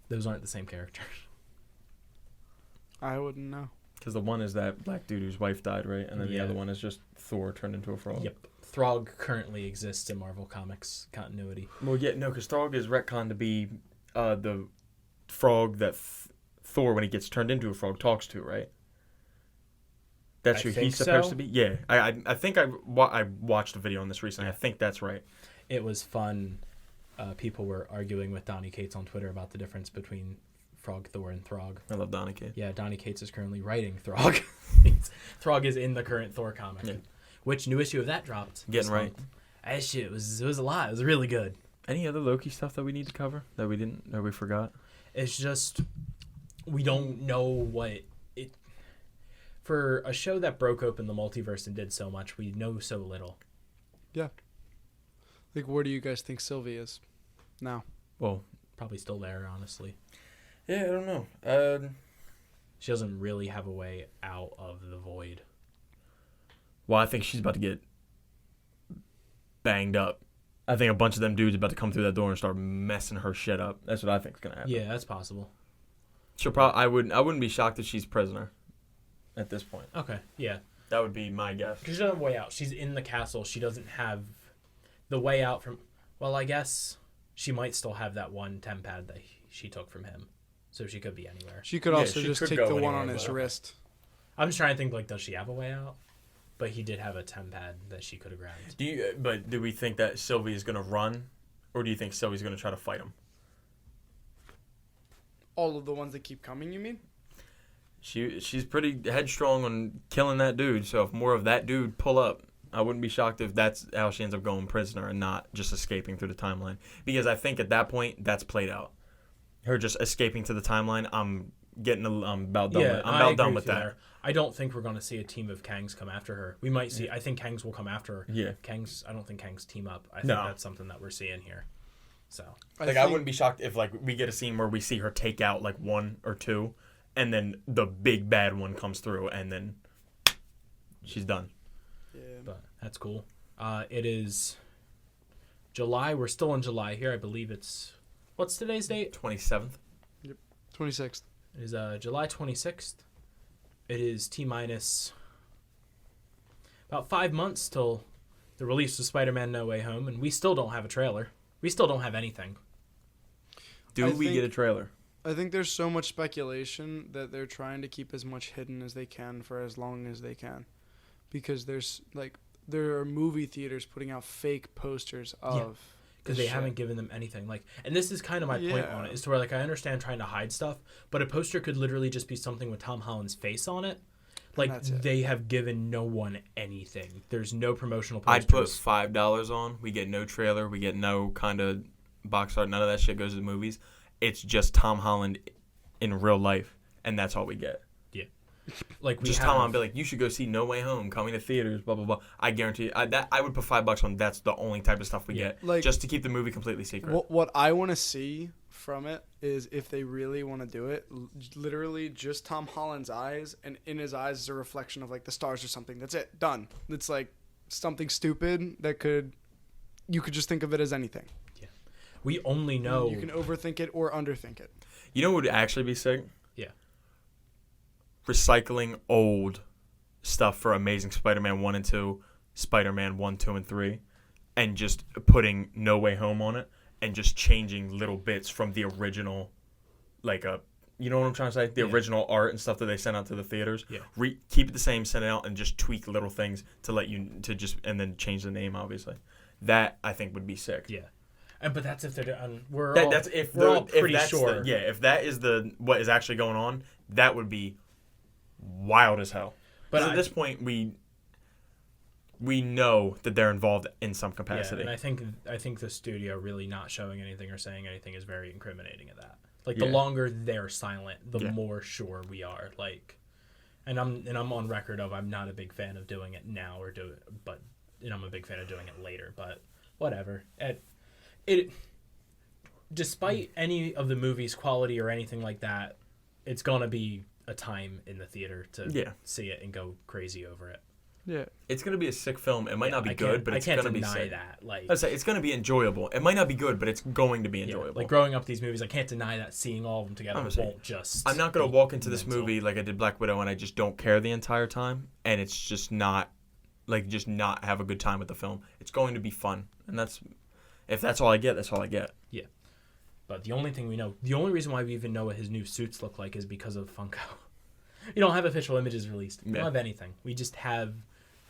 Those aren't the same characters. I wouldn't know. Because the one is that black dude whose wife died, right? And then the other one is just Thor turned into a frog. Yep. Throg currently exists in Marvel Comics continuity. Well, yeah, no, because Throg is retconned to be the frog that Thor, when he gets turned into a frog, talks to, right? That's who he's supposed to be? Yeah. I think I watched a video on this recently. I think that's right. It was fun. People were arguing with Donny Cates on Twitter about the difference between Frog Thor and Throg. I love Donny Cates. Yeah, Donny Cates is currently writing Throg. Throg is in the current Thor comic. Yeah. Which new issue of that dropped? Getting right. That shit it was a lot. It was really good. Any other Loki stuff that we need to cover that we forgot? It's just we don't know what it. For a show that broke open the multiverse and did so much, we know so little. Yeah. Like, where do you guys think Sylvie is now? Well, probably still there, honestly. Yeah, I don't know. She doesn't really have a way out of the void. Well, I think she's about to get banged up. I think a bunch of them dudes about to come through that door and start messing her shit up. That's what I think is gonna happen. Yeah, that's possible. She'll probably. I wouldn't be shocked if she's prisoner at this point. Okay, yeah. That would be my guess. Because she doesn't have a way out. She's in the castle. She doesn't have the way out from... Well, I guess she might still have that one temp pad that she took from him. So she could be anywhere. She could also just take the one on his wrist. I'm just trying to think, like, does she have a way out? But he did have a temp pad that she could have grabbed. But do we think that Sylvie is going to run? Or do you think Sylvie's going to try to fight him? All of the ones that keep coming, you mean? She's pretty headstrong on killing that dude, so if more of that dude pull up, I wouldn't be shocked if that's how she ends up going prisoner and not just escaping through the timeline. Because I think at that point, that's played out. Her just escaping to the timeline, I'm about done with that. There. I don't think we're going to see a team of Kangs come after her. We might see... I think Kangs will come after her. Yeah. I don't think Kangs team up. I think that's something that we're seeing here. So I wouldn't be shocked if like we get a scene where we see her take out like one or two, and then the big bad one comes through, and then she's done. Yeah. But that's cool. It is July. We're still in July here. I believe it's... What's today's date? 27th. Yep. 26th. It is July 26th. It is T-minus about 5 months till the release of Spider-Man No Way Home, and we still don't have a trailer. We still don't have anything. Do we get a trailer? I think there's so much speculation that they're trying to keep as much hidden as they can for as long as they can. Because there are movie theaters putting out fake posters of... Because they haven't given them anything. And this is kind of my point on it, is to where I understand trying to hide stuff, but a poster could literally just be something with Tom Holland's face on it. They have given no one anything. There's no promotional posters. I'd put $5 on. We get no trailer. We get no kind of box art. None of that shit goes to the movies. It's just Tom Holland in real life, and that's all we get. Yeah. Tom Holland be like, you should go see No Way Home, coming to theaters, blah, blah, blah. I guarantee you, I would put $5 on. That's the only type of stuff we get, just to keep the movie completely secret. What I want to see from it is, if they really want to do it, literally just Tom Holland's eyes, and in his eyes is a reflection of the stars or something. That's it. Done. It's something stupid that you could just think of it as anything. Yeah. We only know... You can overthink it or underthink it. You know what would actually be sick? Yeah. Recycling old stuff for Amazing Spider-Man 1 and 2, Spider-Man 1, 2, and 3, and just putting No Way Home on it, and just changing little bits from the original, you know what I'm trying to say? The original art and stuff that they sent out to the theaters. Yeah. Keep it the same, send it out, and just tweak little things and then change the name, obviously. That, I think, would be sick. Yeah. But that's if they're done. We're all pretty sure. If that is what is actually going on, that would be wild as hell. But at this point, we know that they're involved in some capacity. Yeah, and I think the studio really not showing anything or saying anything is very incriminating of that. The longer they're silent, the more sure we are. And I'm on record of I'm not a big fan of doing it now and I'm a big fan of doing it later. But whatever. It despite any of the movie's quality or anything like that, it's gonna be a time in the theater to see it and go crazy over it. Yeah, it's gonna be a sick film. It might not be good, but it's gonna be sick. I can't deny that. I'd say it's gonna be enjoyable. It might not be good, but it's going to be enjoyable. Growing up these movies, I can't deny that seeing all of them together won't just. I'm not gonna walk into this movie like I did Black Widow, and I just don't care the entire time, and it's just not not have a good time with the film. It's going to be fun, and if that's all I get, that's all I get. Yeah. But the only thing we know, the only reason why we even know what his new suits look like is because of Funko. We don't have official images released. We don't have anything. We just have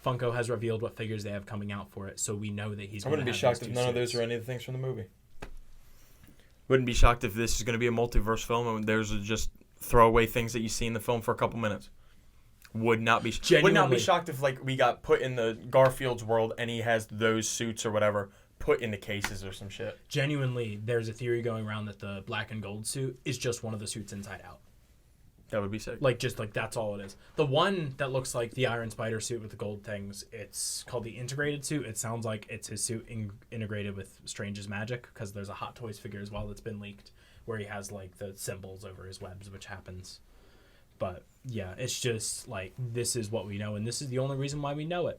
Funko has revealed what figures they have coming out for it, so we know that he's going to have these 2 suits. I wouldn't be shocked if none of those are any of the things from the movie. Wouldn't be shocked if this is going to be a multiverse film and there's just throwaway things that you see in the film for a couple minutes. Would not be shocked if we got put in the Garfield's world and he has those suits or whatever put into cases or some shit. Genuinely, there's a theory going around that the black and gold suit is just one of the suits inside out. That would be sick. That's all it is. The one that looks like the Iron Spider suit with the gold things, it's called the integrated suit. It sounds like it's his suit integrated with Strange's magic, because there's a Hot Toys figure as well that's been leaked where he has the symbols over his webs, which happens. But yeah, it's just this is what we know, and this is the only reason why we know it.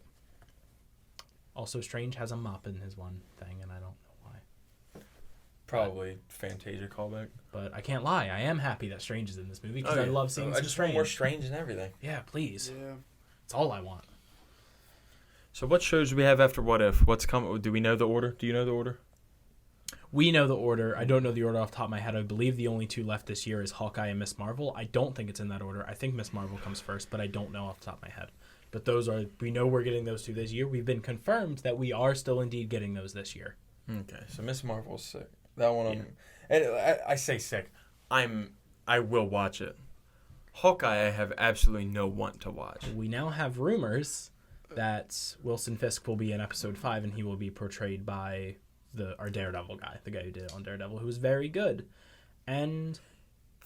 Also, Strange has a mop in his one thing, and I don't know why. Probably Fantasia callback. But I can't lie. I am happy that Strange is in this movie because I love seeing some just Strange. want more Strange and everything. Yeah, please. Yeah. It's all I want. So what shows do we have after What If? What's coming? Do we know the order? Do you know the order? We know the order. I don't know the order off the top of my head. I believe the only 2 left this year is Hawkeye and Miss Marvel. I don't think it's in that order. I think Miss Marvel comes first, but I don't know off the top of my head. But we know we're getting those 2 this year. We've been confirmed that we are still indeed getting those this year. Okay, so Miss Marvel's sick. That one, and I say sick. I will watch it. Hawkeye, I have absolutely no want to watch. We now have rumors that Wilson Fisk will be in episode 5, and he will be portrayed by our Daredevil guy, the guy who did it on Daredevil, who was very good. And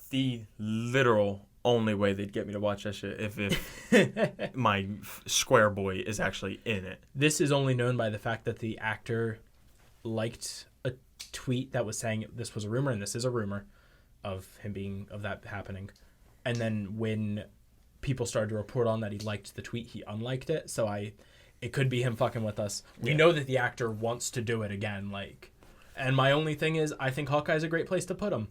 the literal only way they'd get me to watch that shit if my square boy is actually in it. This is only known by the fact that the actor liked a tweet that was saying this was a rumor, and this is a rumor of that happening. And then when people started to report on that he liked the tweet, he unliked it. So it could be him fucking with us. We know that the actor wants to do it again. And my only thing is, I think Hawkeye's a great place to put him.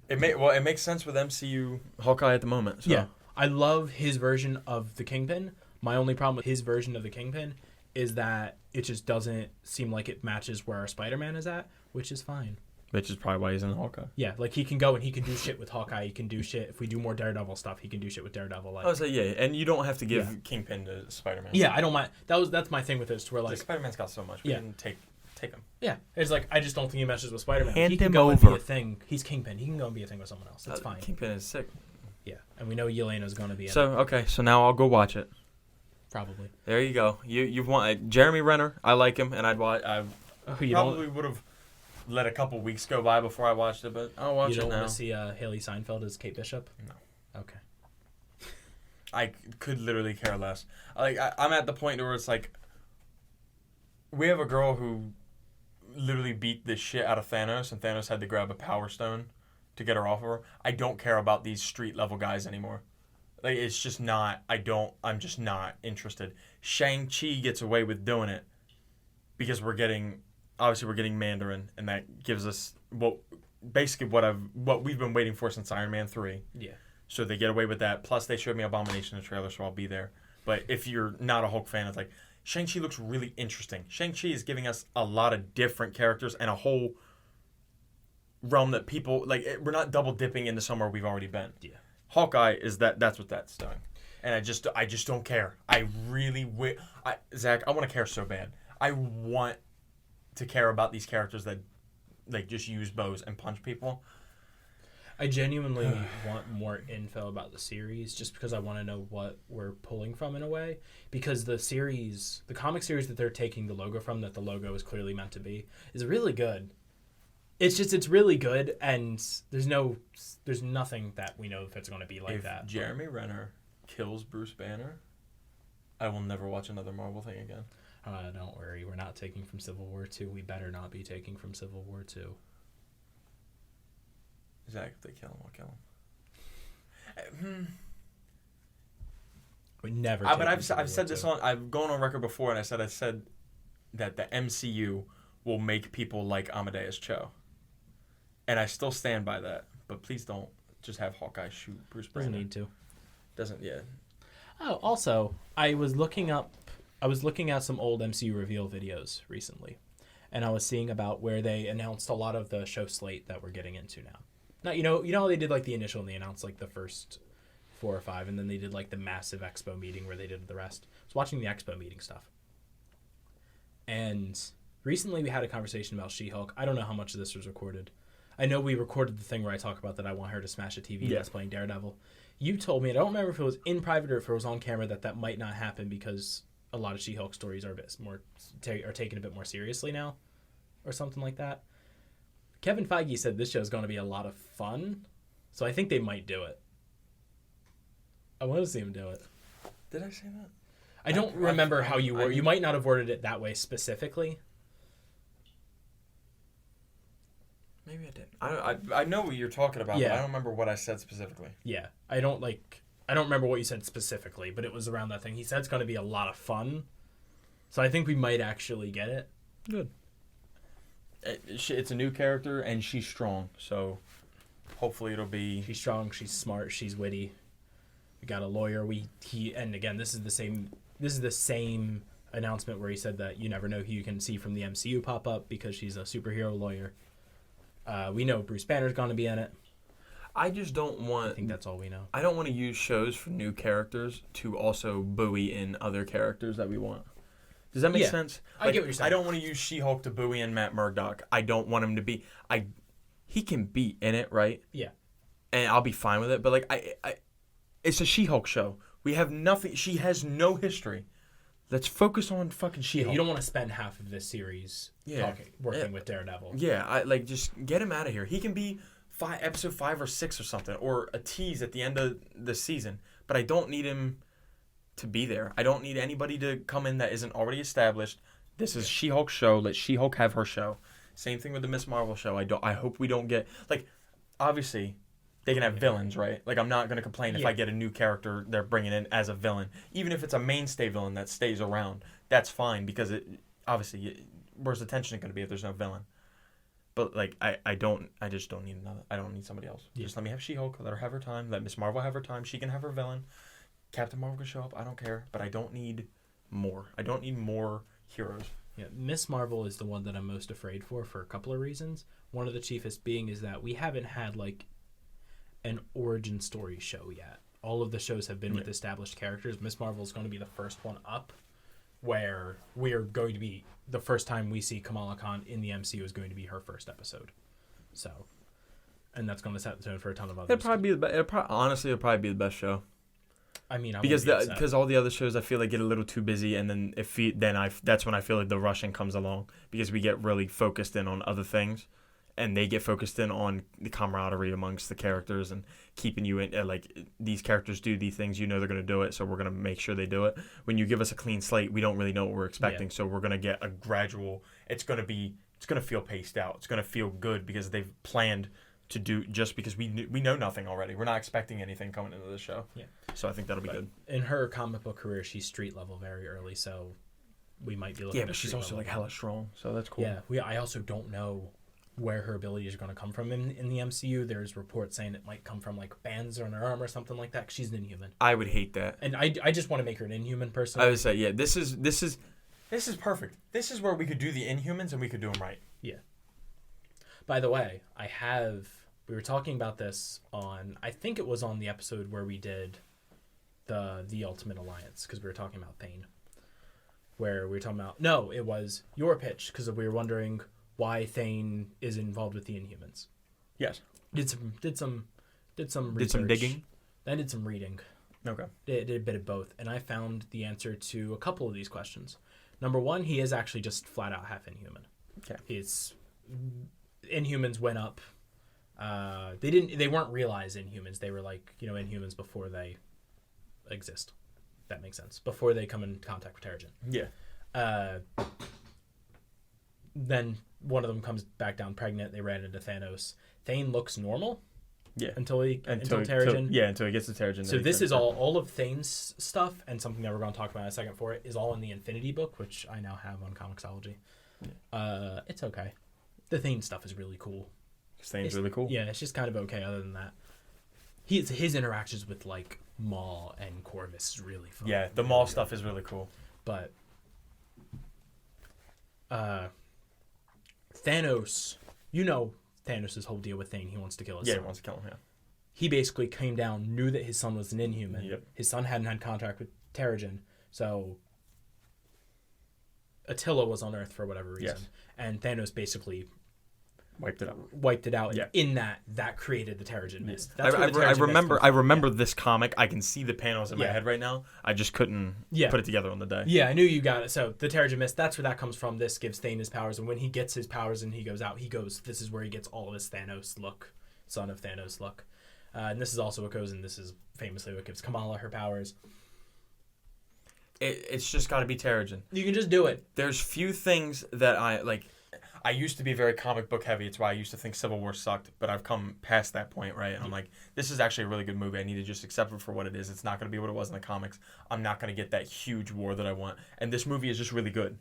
It makes sense with MCU Hawkeye at the moment. So. Yeah, I love his version of the Kingpin. My only problem with his version of the Kingpin is that it just doesn't seem like it matches where our Spider-Man is at, which is fine. Which is probably why he's in Hawkeye. Yeah, he can go and he can do shit with Hawkeye. He can do shit. If we do more Daredevil stuff, he can do shit with Daredevil. I was like, yeah, and you don't have to give Kingpin to Spider-Man. Yeah, I don't mind. That's my thing with this, to where Spider-Man's got so much. We didn't take him. Yeah, it's I just don't think he meshes with Spider-Man. Hand he can him go over. and be a thing. He's Kingpin. He can go and be a thing with someone else. That's fine. Kingpin is sick. Yeah, and we know Yelena's going to be in it. So now I'll go watch it. Probably. There you go. You've won. Jeremy Renner, I like him, and I'd watch. I probably would have let a couple weeks go by before I watched it, but I'll watch it now. You don't want to see Haley Seinfeld as Kate Bishop? No. Okay. I could literally care less. I'm at the point where it's we have a girl who literally beat the shit out of Thanos, and Thanos had to grab a Power Stone to get her off of her. I don't care about these street level guys anymore. It's just not. I'm just not interested. Shang-Chi gets away with doing it because we're getting Mandarin, and that gives us what we've been waiting for since Iron Man 3. Yeah. So they get away with that. Plus they showed me Abomination in the trailer, so I'll be there. But if you're not a Hulk fan, it's Shang-Chi looks really interesting. Shang-Chi is giving us a lot of different characters and a whole realm that people we're not double dipping into somewhere we've already been. Yeah. Hawkeye is that's what that's doing. And I just don't care. I really Zach, I want to care so bad. I want to care about these characters that just use bows and punch people. I genuinely want more info about the series just because I want to know what we're pulling from in a way. Because the comic series that they're taking the logo from, that the logo is clearly meant to be, is really good. It's really good, and there's nothing that we know if it's going to be like that. If Jeremy Renner kills Bruce Banner, I will never watch another Marvel thing again. Don't worry, we're not taking from Civil War 2. We better not be taking from Civil War 2. Zach, if they kill him, I'll kill him. We never. But I've said this I've gone on record before, and I said that the MCU will make people like Amadeus Cho, and I still stand by that. But please don't just have Hawkeye shoot Bruce Banner. Doesn't need to. Doesn't yet. Oh, also, I was looking at some old MCU reveal videos recently, and I was seeing about where they announced a lot of the show slate that we're getting into now. Now, you know how they did the initial, and they announced the first 4 or 5, and then they did the massive expo meeting where they did the rest. I was watching the expo meeting stuff. And recently we had a conversation about She-Hulk. I don't know how much of this was recorded. I know we recorded the thing where I talk about that I want her to smash a TV that's playing Daredevil. You told me, and I don't remember if it was in private or if it was on camera, that might not happen because a lot of She-Hulk stories are a bit more are taken a bit more seriously now, or something like that. Kevin Feige said this show is going to be a lot of fun, so I think they might do it. I want to see him do it. Did I say that? I don't remember how you were. You might not have worded it that way specifically. Maybe I didn't. I know what you're talking about, but I don't remember what I said specifically. Yeah, I don't remember what you said specifically, but it was around that thing. He said it's going to be a lot of fun, So I think we might actually get it. Good. It's a new character, and she's strong, so hopefully it'll be... She's strong, she's smart, she's witty. We got a lawyer. And again, this is the same announcement where he said that you never know who you can see from the MCU pop up because she's a superhero lawyer. We know Bruce Banner's going to be in it. I just don't want... I think that's all we know. I don't want to use shows for new characters to also buoy in other characters that we want. Does that make sense? I get what you're saying. I don't want to use She-Hulk to buoy in Matt Murdock. I don't want him to be... He can be in it, right? Yeah. And I'll be fine with it. But, it's a She-Hulk show. We have nothing... She has no history. Let's focus on fucking She-Hulk. Yeah, you don't want to spend half of this series working with Daredevil. Yeah, just get him out of here. He can be... episode 5 or 6 or something, or a tease at the end of the season, but I don't need him to be there. I don't need anybody to come in that isn't already established. This is She-Hulk's show. Let She-Hulk have her show. Same thing with the Miss Marvel show. I hope we don't get obviously they can have villains, right? I'm not going to complain if I get a new character they're bringing in as a villain, even if it's a mainstay villain that stays around. That's fine because it obviously where's the tension going to be if there's no villain? But I just don't need another. I don't need somebody else. Yeah. Just let me have She-Hulk. Let her have her time. Let Miss Marvel have her time. She can have her villain. Captain Marvel can show up. I don't care. But I don't need more. I don't need more heroes. Yeah, Miss Marvel is the one that I'm most afraid for a couple of reasons. One of the chiefest being is that we haven't had an origin story show yet. All of the shows have been with established characters. Miss Marvel is going to be the first one up, where we're going to be the first time we see Kamala Khan in the MCU is going to be her first episode. So, and that's going to set the tone for a ton of others. It'll probably be it'll probably be the best show. I mean, because all the other shows I feel get a little too busy, and then that's when I feel like the rushing comes along because we get really focused in on other things, and they get focused in on the camaraderie amongst the characters and keeping you in. These characters do these things, they're going to do it, so we're going to make sure they do it. When you give us a clean slate, we don't really know what we're expecting, so we're going to get a gradual. It's going to feel paced out. It's going to feel good because they've planned to do just because we know nothing already. We're not expecting anything coming into the show. Yeah. So I think that'll be good. In her comic book career, she's street level very early, so we might be looking at but she's also hella strong, so that's cool. Yeah. I also don't know where her abilities are going to come from in the MCU. There's reports saying it might come from bands on her arm or something like that. 'Cause she's an Inhuman. I would hate that. And I just want to make her an Inhuman person. I would say, this is perfect. This is where we could do the Inhumans and we could do them right. Yeah. By the way, we were talking about this I think it was on the episode where we did the Ultimate Alliance, because we were talking about Thane. Where we were talking about, no, it was your pitch, because we were wondering why Thane is involved with the Inhumans. Yes. Did some research. Did some digging? Then did some reading. Okay. Did a bit of both, and I found the answer to a couple of these questions. Number one, he is actually just flat out half Inhuman. Okay. Inhumans went up. They weren't realized Inhumans. They were Inhumans before they exist. That makes sense. Before they come in contact with Terrigen. Yeah. Then one of them comes back down pregnant. They ran into Thanos. Thane looks normal. Yeah. Until Terrigen. Until he gets to Terrigen. So this is all of Thane's stuff, and something that we're going to talk about in a second for it is all in the Infinity Book, which I now have on Comixology. Yeah. It's okay. The Thane stuff is really cool. Thane's really cool. Yeah, it's just kind of okay. Other than that, his interactions with Maul and Corvus is really fun. Yeah, the Maul stuff is really cool. But Thanos, Thanos' whole deal with Thane, he wants to kill his son. Yeah, he wants to kill him. Yeah. He basically came down, knew that his son was an Inhuman. Yep. His son hadn't had contact with Terrigen, so Attila was on Earth for whatever reason, and Thanos basically wiped it out. Yeah. In that created the Terrigen Mist. I remember this comic. I can see the panels in my head right now. I just couldn't put it together on the day. Yeah, I knew you got it. So the Terrigen Mist, that's where that comes from. This gives Thane his powers, and when he gets his powers and he goes out, this is where he gets all of his Thanos look, son of Thanos look. And this is also what goes, and this is famously what gives Kamala her powers. It's just got to be Terrigen. You can just do it. There's few things that I like. I used to be very comic book heavy. It's why I used to think Civil War sucked, but I've come past that point, right? And I'm like, this is actually a really good movie. I need to just accept it for what it is. It's not going to be what it was in the comics. I'm not going to get that huge war that I want. And this movie is just really good.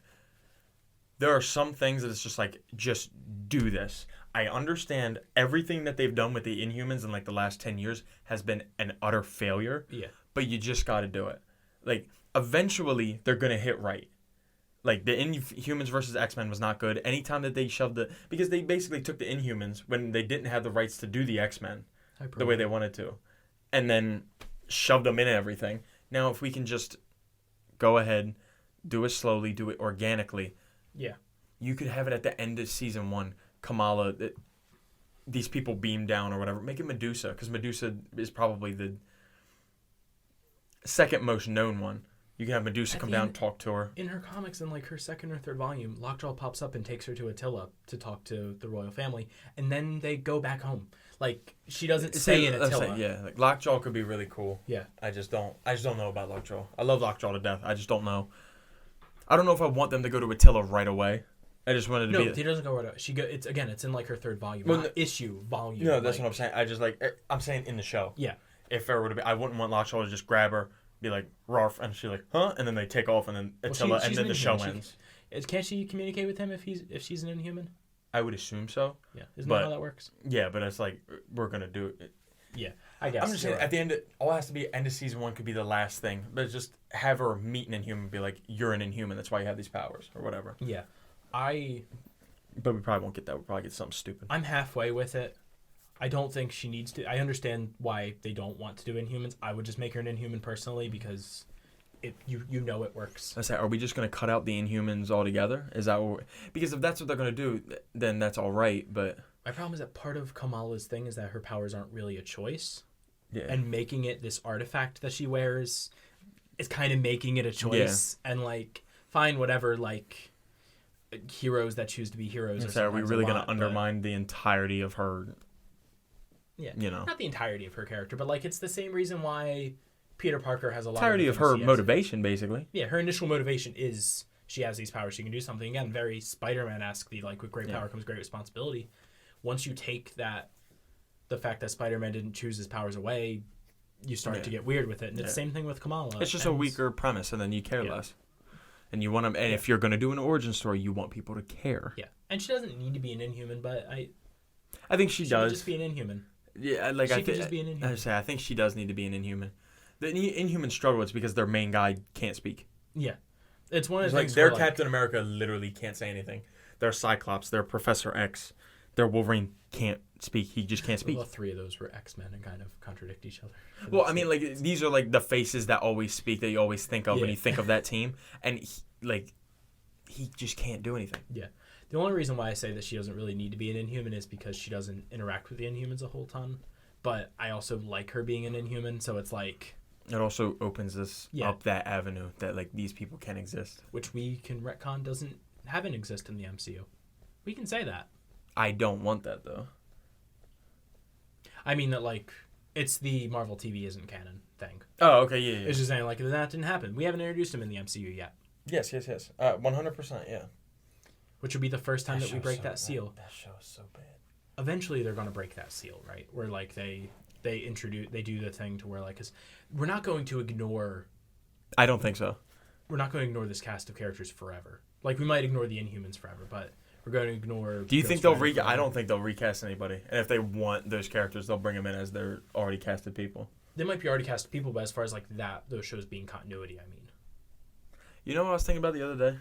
There are some things that it's just like, just do this. I understand everything that they've done with the Inhumans in like the last 10 years has been an utter failure. Yeah. But you just got to do it. Like, eventually, they're going to hit right. Like, the Inhumans versus X-Men was not good. Anytime that they shoved because they basically took the Inhumans when they didn't have the rights to do the X-Men the way they wanted to. And then shoved them in everything. Now, if we can just go ahead, do it slowly, do it organically. Yeah. You could have it at the end of season 1. Kamala, these people beam down or whatever. Make it Medusa, because Medusa is probably the second most known one. You can have Medusa come down, talk to her. In her comics, in like her second or third volume, Lockjaw pops up and takes her to Attila to talk to the royal family, and then they go back home. Like, she doesn't stay in Attila. Yeah, like Lockjaw could be really cool. Yeah. I just don't know about Lockjaw. I love Lockjaw to death. I just don't know. I don't know if I want them to go to Attila right away. I just wanted to be... No, he doesn't go right away. It's in like her third volume. Well, not issue, volume. No, that's what I'm saying. I just like... I'm saying in the show. Yeah. If there would have been... I wouldn't want Lockjaw to just grab her, be like, Rarf, and she's like, huh? And then they take off, and then Attila, and then the show ends. Can't she communicate with him if she's an Inhuman? I would assume so. Yeah. Isn't that how that works? Yeah, but it's like, we're going to do it. Yeah, I guess. I'm just saying, at the end, all it has to be end of season 1 could be the last thing. But just have her meet an Inhuman and be like, you're an Inhuman, that's why you have these powers, or whatever. Yeah. But we probably won't get that. We'll probably get something stupid. I'm halfway with it. I don't think she needs to. I understand why they don't want to do Inhumans. I would just make her an Inhuman personally because you know it works. I say, are we just going to cut out the Inhumans altogether? Is that what because if that's what they're going to do, then that's all right. But my problem is that part of Kamala's thing is that her powers aren't really a choice. Yeah. And making it this artifact that she wears is kind of making it a choice. Yeah. And like, fine, whatever, like... heroes that choose to be heroes. Are we really going to undermine the entirety of her? Yeah, you know, not the entirety of her character, but like it's the same reason why Peter Parker has a lot. Entirety of her motivation, basically. Yeah, her initial motivation is she has these powers, she can do something. Again, very Spider-Man-esque. Like with great power comes great responsibility. Once you take the fact that Spider-Man didn't choose his powers away, you start to get weird with it. And it's the same thing with Kamala. It's just a weaker premise, and then you care less. And you want them, and if you're going to do an origin story, you want people to care. Yeah, and she doesn't need to be an Inhuman, but I think she does. Could just be an Inhuman. Yeah, like she could just be an Inhuman. I think she does need to be an Inhuman. The Inhuman struggle is because their main guy can't speak. Yeah, it's one of the things. Their Captain America literally can't say anything. Their Cyclops, their Professor X, their Wolverine can't speak. He just can't speak. Well, 3 of those were X-Men and kind of contradict each other. Well, I mean, like these are like the faces that always speak that you always think of when you think of that team, and he just can't do anything. Yeah. The only reason why I say that she doesn't really need to be an Inhuman is because she doesn't interact with the Inhumans a whole ton. But I also like her being an Inhuman, so it's like... It also opens us up that avenue that like these people can exist. Which we can retcon haven't exist in the MCU. We can say that. I don't want that, though. I mean that, like, it's the Marvel TV isn't canon thing. Oh, okay, yeah. It's just saying, like, that didn't happen. We haven't introduced him in the MCU yet. Yes. 100%, yeah. Which would be the first time that we break that seal. That show is so bad. Eventually, they're going to break that seal, right? Where, like, they do the thing to where, like, because we're not going to ignore... I don't think so. We're not going to ignore this cast of characters forever. Like, we might ignore the Inhumans forever, but we're going to ignore... Do you think they'll I don't think they'll recast anybody. And if they want those characters, they'll bring them in as their already casted people. They might be already casted people, but as far as, like, those shows being continuity, I mean... You know what I was thinking about the other day?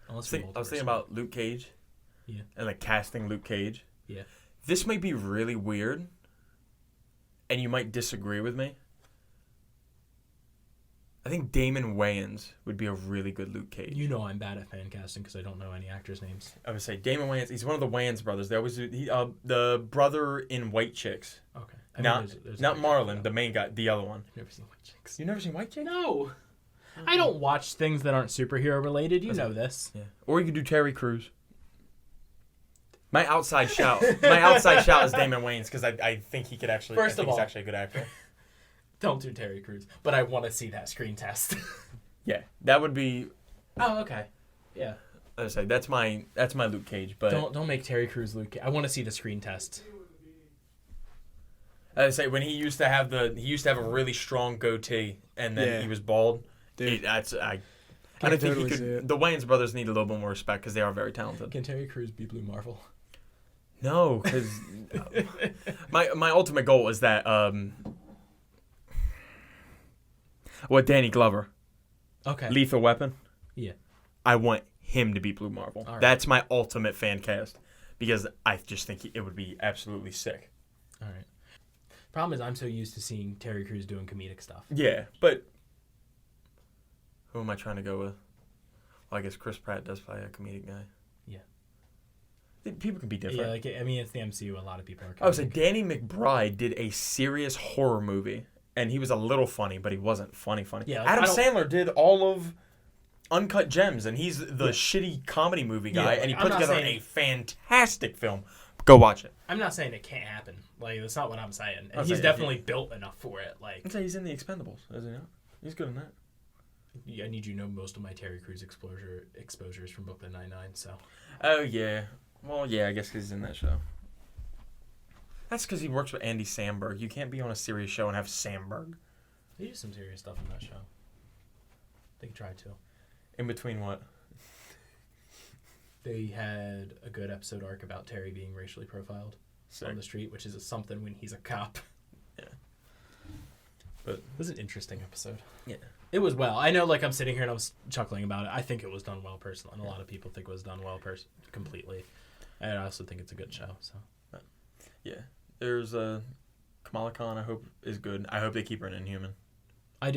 I was thinking about Luke Cage. Yeah. And, like, casting Luke Cage. Yeah. This might be really weird, and you might disagree with me. I think Damon Wayans would be a really good Luke Cage. You know I'm bad at fan casting because I don't know any actors' names. I would say Damon Wayans. He's one of the Wayans brothers. They always do. The brother in White Chicks. Okay. Not Marlon, the main guy, the other one. I've never seen White Chicks. You've never seen White Chicks? No. I don't watch things that aren't superhero related. You know this. Yeah. Or you could do Terry Crews. My outside shout is Damon Wayans because I think he could actually. First of all, he's actually a good actor. Don't do Terry Crews, but I want to see that screen test. Yeah, that would be. Oh, okay. Yeah. I say that's my Luke Cage. But don't make Terry Crews Luke. I want to see the screen test. I say when he used to have a really strong goatee and then he was bald. Dude. I think he could. The Wayans brothers need a little bit more respect because they are very talented. Can Terry Crews be Blue Marvel? No, because my ultimate goal is that Danny Glover, okay, Lethal Weapon. Yeah, I want him to be Blue Marvel. Right. That's my ultimate fan cast because I just think it would be absolutely sick. All right. Problem is, I'm so used to seeing Terry Crews doing comedic stuff. Yeah, but who am I trying to go with? Well, I guess Chris Pratt does play a comedic guy. Yeah. People can be different. Yeah, it's the MCU. A lot of people are comedic. Oh, so Danny McBride did a serious horror movie, and he was a little funny, but he wasn't funny. Yeah, Adam Sandler did all of Uncut Gems, and he's the shitty comedy movie guy, and he put together a fantastic film. Go watch it. I'm not saying it can't happen. Like, that's not what I'm saying. And he's definitely built enough for it. Like, I'd say he's in The Expendables, isn't he not? He's good in that. I need you to know most of my Terry Crews exposures from Brooklyn Nine-Nine, so. Oh, yeah. Well, yeah, I guess he's in that show. That's because he works with Andy Samberg. You can't be on a serious show and have Samberg. They do some serious stuff in that show. I think he tried to. In between what? They had a good episode arc about Terry being racially profiled on the street, which is something when he's a cop. Yeah. But it was an interesting episode. Yeah. It was well. I know, like, I'm sitting here and I was chuckling about it. I think it was done well personally, and a lot of people think it was done well completely. And I also think it's a good show. So. Yeah. There's Kamala Khan, I hope, is good. I hope they keep her an Inhuman. I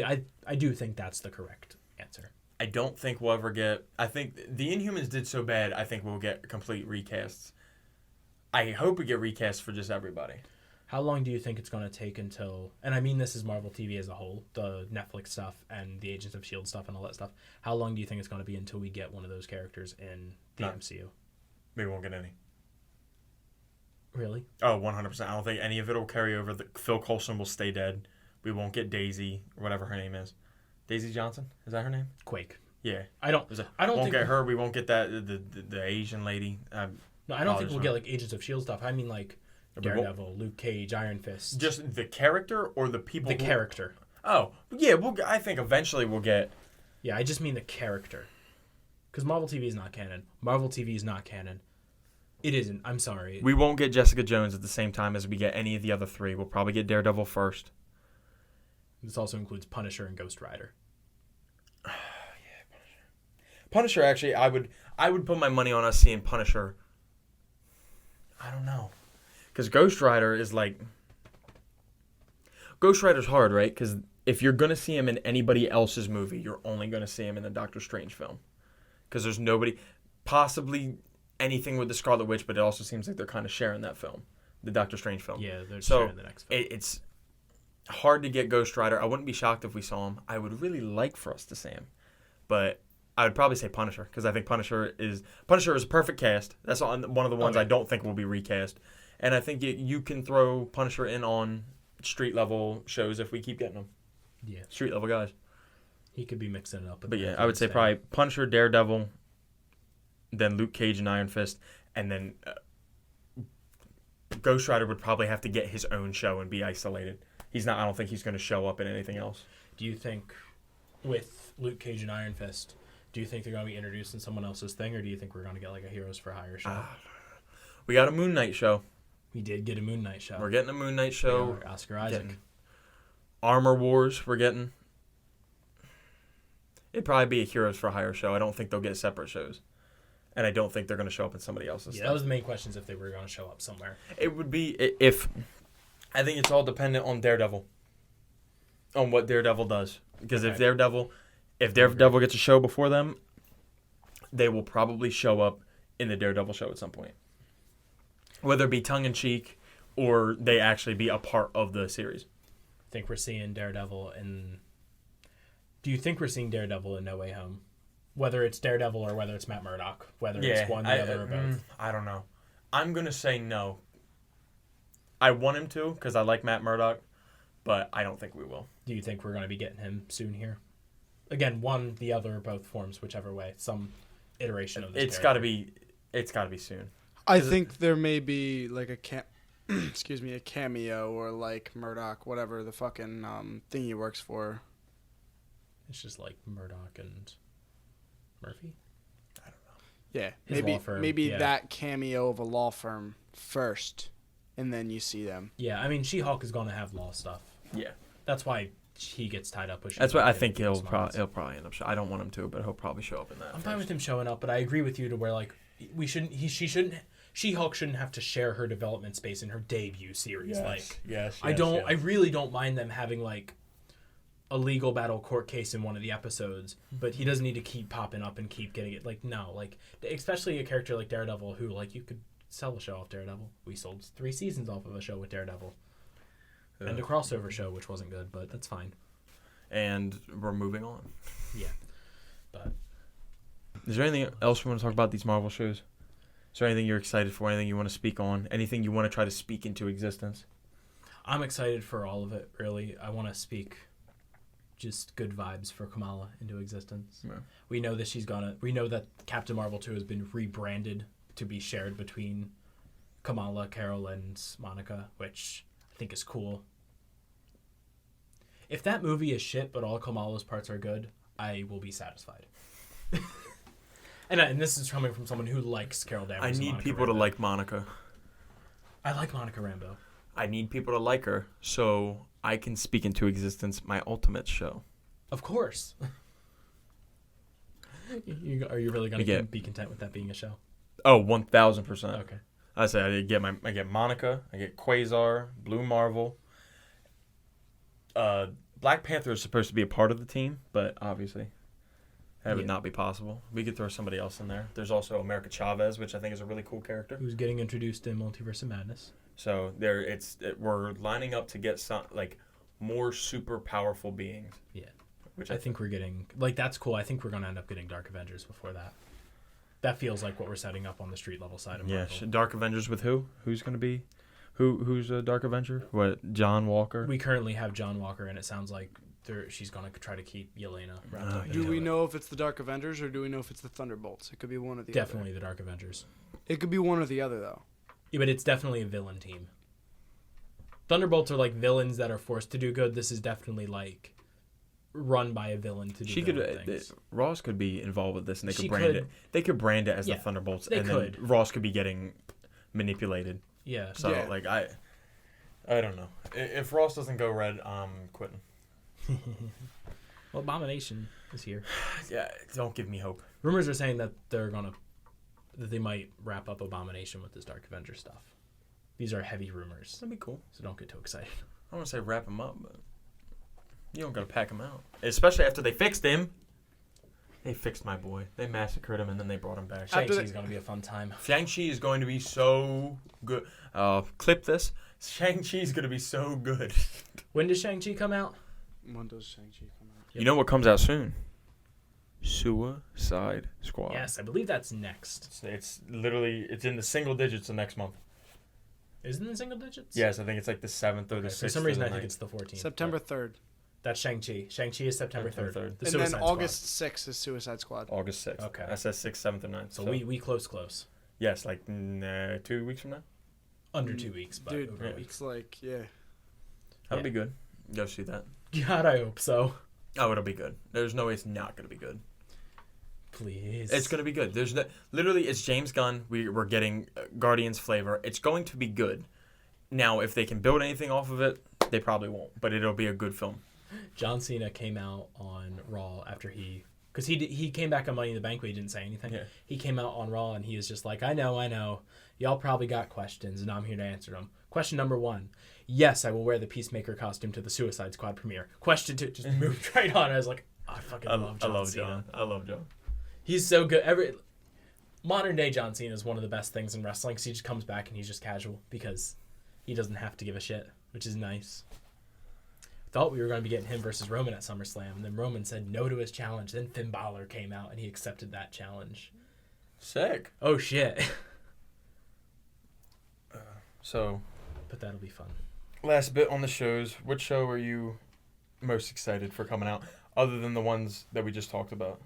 do think that's the correct answer. I don't think we'll ever get... I think the Inhumans did so bad, I think we'll get complete recasts. I hope we get recasts for just everybody. How long do you think it's going to take until... And I mean this is Marvel TV as a whole, the Netflix stuff and the Agents of S.H.I.E.L.D. stuff and all that stuff. How long do you think it's going to be until we get one of those characters in the MCU? We won't get any. Really? Oh, 100%. I don't think any of it will carry over. Phil Coulson will stay dead. We won't get Daisy, or whatever her name is. Daisy Johnson? Is that her name? Quake. Yeah. I don't think get her. We won't get that the Asian lady. No, I don't think we'll get like Agents of S.H.I.E.L.D. stuff. I mean like Daredevil, Luke Cage, Iron Fist. Just the character or the people? The character. Oh, yeah. I think eventually we'll get... Yeah, I just mean the character. Because Marvel TV is not canon. Marvel TV is not canon. It isn't. I'm sorry. We won't get Jessica Jones at the same time as we get any of the other three. We'll probably get Daredevil first. This also includes Punisher and Ghost Rider. Yeah, Punisher, actually, I would put my money on us seeing Punisher. I don't know. Because Ghost Rider is like... Ghost Rider's hard, right? Because if you're going to see him in anybody else's movie, you're only going to see him in the Doctor Strange film. Because there's nobody... Possibly anything with the Scarlet Witch, but it also seems like they're kind of sharing that film. The Doctor Strange film. Yeah, they're sharing the next film. It's hard to get Ghost Rider. I wouldn't be shocked if we saw him. I would really like for us to see him. But I would probably say Punisher, because I think Punisher is a perfect cast. That's one of the ones I don't think will be recast. And I think you can throw Punisher in on street-level shows if we keep getting them. Yeah. Street-level guys. He could be mixing it up. But yeah, I would say probably Punisher, Daredevil, then Luke Cage and Iron Fist, and then Ghost Rider would probably have to get his own show and be isolated. I don't think he's going to show up in anything else. Do you think with Luke Cage and Iron Fist, do you think they're going to be introducing someone else's thing, or do you think we're going to get like a Heroes for Hire show? We got a Moon Knight show. We did get a Moon Knight show. We're getting a Moon Knight show. Oscar Isaac. Armor Wars, we're getting. It'd probably be a Heroes for Hire show. I don't think they'll get separate shows. And I don't think they're going to show up in somebody else's stuff. That was the main questions, if they were going to show up somewhere. It would be if... I think it's all dependent on Daredevil. On what Daredevil does. Because if Daredevil gets a show before them, they will probably show up in the Daredevil show at some point. Whether it be tongue-in-cheek or they actually be a part of the series. Think we're seeing Daredevil in... Do you think we're seeing Daredevil in No Way Home? Whether it's Daredevil or whether it's Matt Murdock. Whether it's one, the other, or both. I don't know. I'm going to say no. I want him to because I like Matt Murdock, but I don't think we will. Do you think we're going to be getting him soon here? Again, one, the other, or both forms, whichever way. iteration of this It's got to be soon. I think there may be like a cameo or like Murdoch, whatever the fucking thing he works for. It's just like Murdoch and Murphy. Yeah, His law firm, maybe that cameo of a law firm first, and then you see them. Yeah, I mean, She-Hulk is going to have law stuff. Yeah, that's why he gets tied up with. That's why I think he'll probably end up. I don't want him to, but he'll probably show up in that. I'm fine with him showing up, but I agree with you to where like She-Hulk shouldn't have to share her development space in her debut series. I really don't mind them having like a legal battle court case in one of the episodes, but he doesn't need to keep popping up and keep getting it. Like, no, like, especially a character like Daredevil, who, like, you could sell a show off Daredevil. We sold 3 seasons off of a show with Daredevil. And a crossover show, which wasn't good, but that's fine. And we're moving on. Yeah. But is there anything else you want to talk about these Marvel shows? Is there anything you're excited for? Anything you want to speak on? Anything you want to try to speak into existence? I'm excited for all of it, really. I want to speak just good vibes for Kamala into existence. Yeah. We know that we know that Captain Marvel 2 has been rebranded to be shared between Kamala, Carol, and Monica, which I think is cool. If that movie is shit, but all Kamala's parts are good, I will be satisfied. and this is coming from someone who likes Carol Danvers. I need people to like Monica. I like Monica Rambeau. I need people to like her, so I can speak into existence my Ultimate show. Of course. Are you really going to be content with that being a show? Oh, 1,000%. Okay. I say I get Monica, I get Quasar, Blue Marvel. Black Panther is supposed to be a part of the team, but obviously that would not be possible. We could throw somebody else in there. There's also America Chavez, which I think is a really cool character. Who's getting introduced in Multiverse of Madness. So we're lining up to get some like more super powerful beings. Yeah, which I think we're getting. Like that's cool. I think we're gonna end up getting Dark Avengers before that. That feels like what we're setting up on the street level side of Marvel. Yeah, Dark Avengers with who? Who's gonna be? Who's a Dark Avenger? What? John Walker. We currently have John Walker, and it sounds like she's gonna try to keep Yelena wrapped up. Do we know if it's the Dark Avengers or do we know if it's the Thunderbolts? It could be one or the other. Definitely the Dark Avengers. It could be one or the other though. Yeah, but it's definitely a villain team. Thunderbolts are like villains that are forced to do good. This is definitely like run by a villain to do things. Ross could be involved with this, and they could brand it. They could brand it as the Thunderbolts, and then Ross could be getting manipulated. Yeah. So like I don't know. If Ross doesn't go red, I'm quitting. Well, Abomination is here. Yeah, don't give me hope. Rumors are saying that they might wrap up Abomination with this Dark Avenger stuff. These are heavy rumors. That'd be cool. So don't get too excited. I don't want to say wrap him up, but you don't got to pack him out. Especially after they fixed him. They fixed my boy. They massacred him, and then they brought him back. Shang-Chi is going to be a fun time. Shang-Chi is going to be so good. Clip this. Shang-Chi is going to be so good. When does Shang-Chi come out? When does Shang-Chi come out? You know what comes out soon? Suicide Squad. Yes, I believe that's next. It's literally, it's in the single digits the next month. Is it in the single digits? Yes, I think it's like the 7th or the 6th. For some reason, I think it's the 14th. September 3rd. That's Shang-Chi. Shang-Chi is September 3rd. And then August 6th is Suicide Squad. August 6th. Okay. I said 6th, 7th, or 9th. So we close. Yes, like 2 weeks from now? Under 2 weeks, but dude, over a week. It's like, yeah. That'll be good. Go see that. God, I hope so. Oh, it'll be good. There's no way it's not going to be good. Please. It's going to be good. There's literally, it's James Gunn. We're getting Guardians flavor. It's going to be good. Now, if they can build anything off of it, they probably won't. But it'll be a good film. John Cena came out on Raw after because he came back on Money in the Bank, but he didn't say anything. Yeah. He came out on Raw and he was just like, I know. Y'all probably got questions, and I'm here to answer them. Question number 1. Yes, I will wear the Peacemaker costume to the Suicide Squad premiere. Question 2, just moved right on. I was like, I fucking love John Cena. I love John. He's so good. Modern day John Cena is one of the best things in wrestling because he just comes back and he's just casual because he doesn't have to give a shit, which is nice. Thought we were going to be getting him versus Roman at SummerSlam, and then Roman said no to his challenge. Then Finn Balor came out and he accepted that challenge. Sick. Oh shit. But that'll be fun. Last bit on the shows. Which show are you most excited for coming out, other than the ones that we just talked about?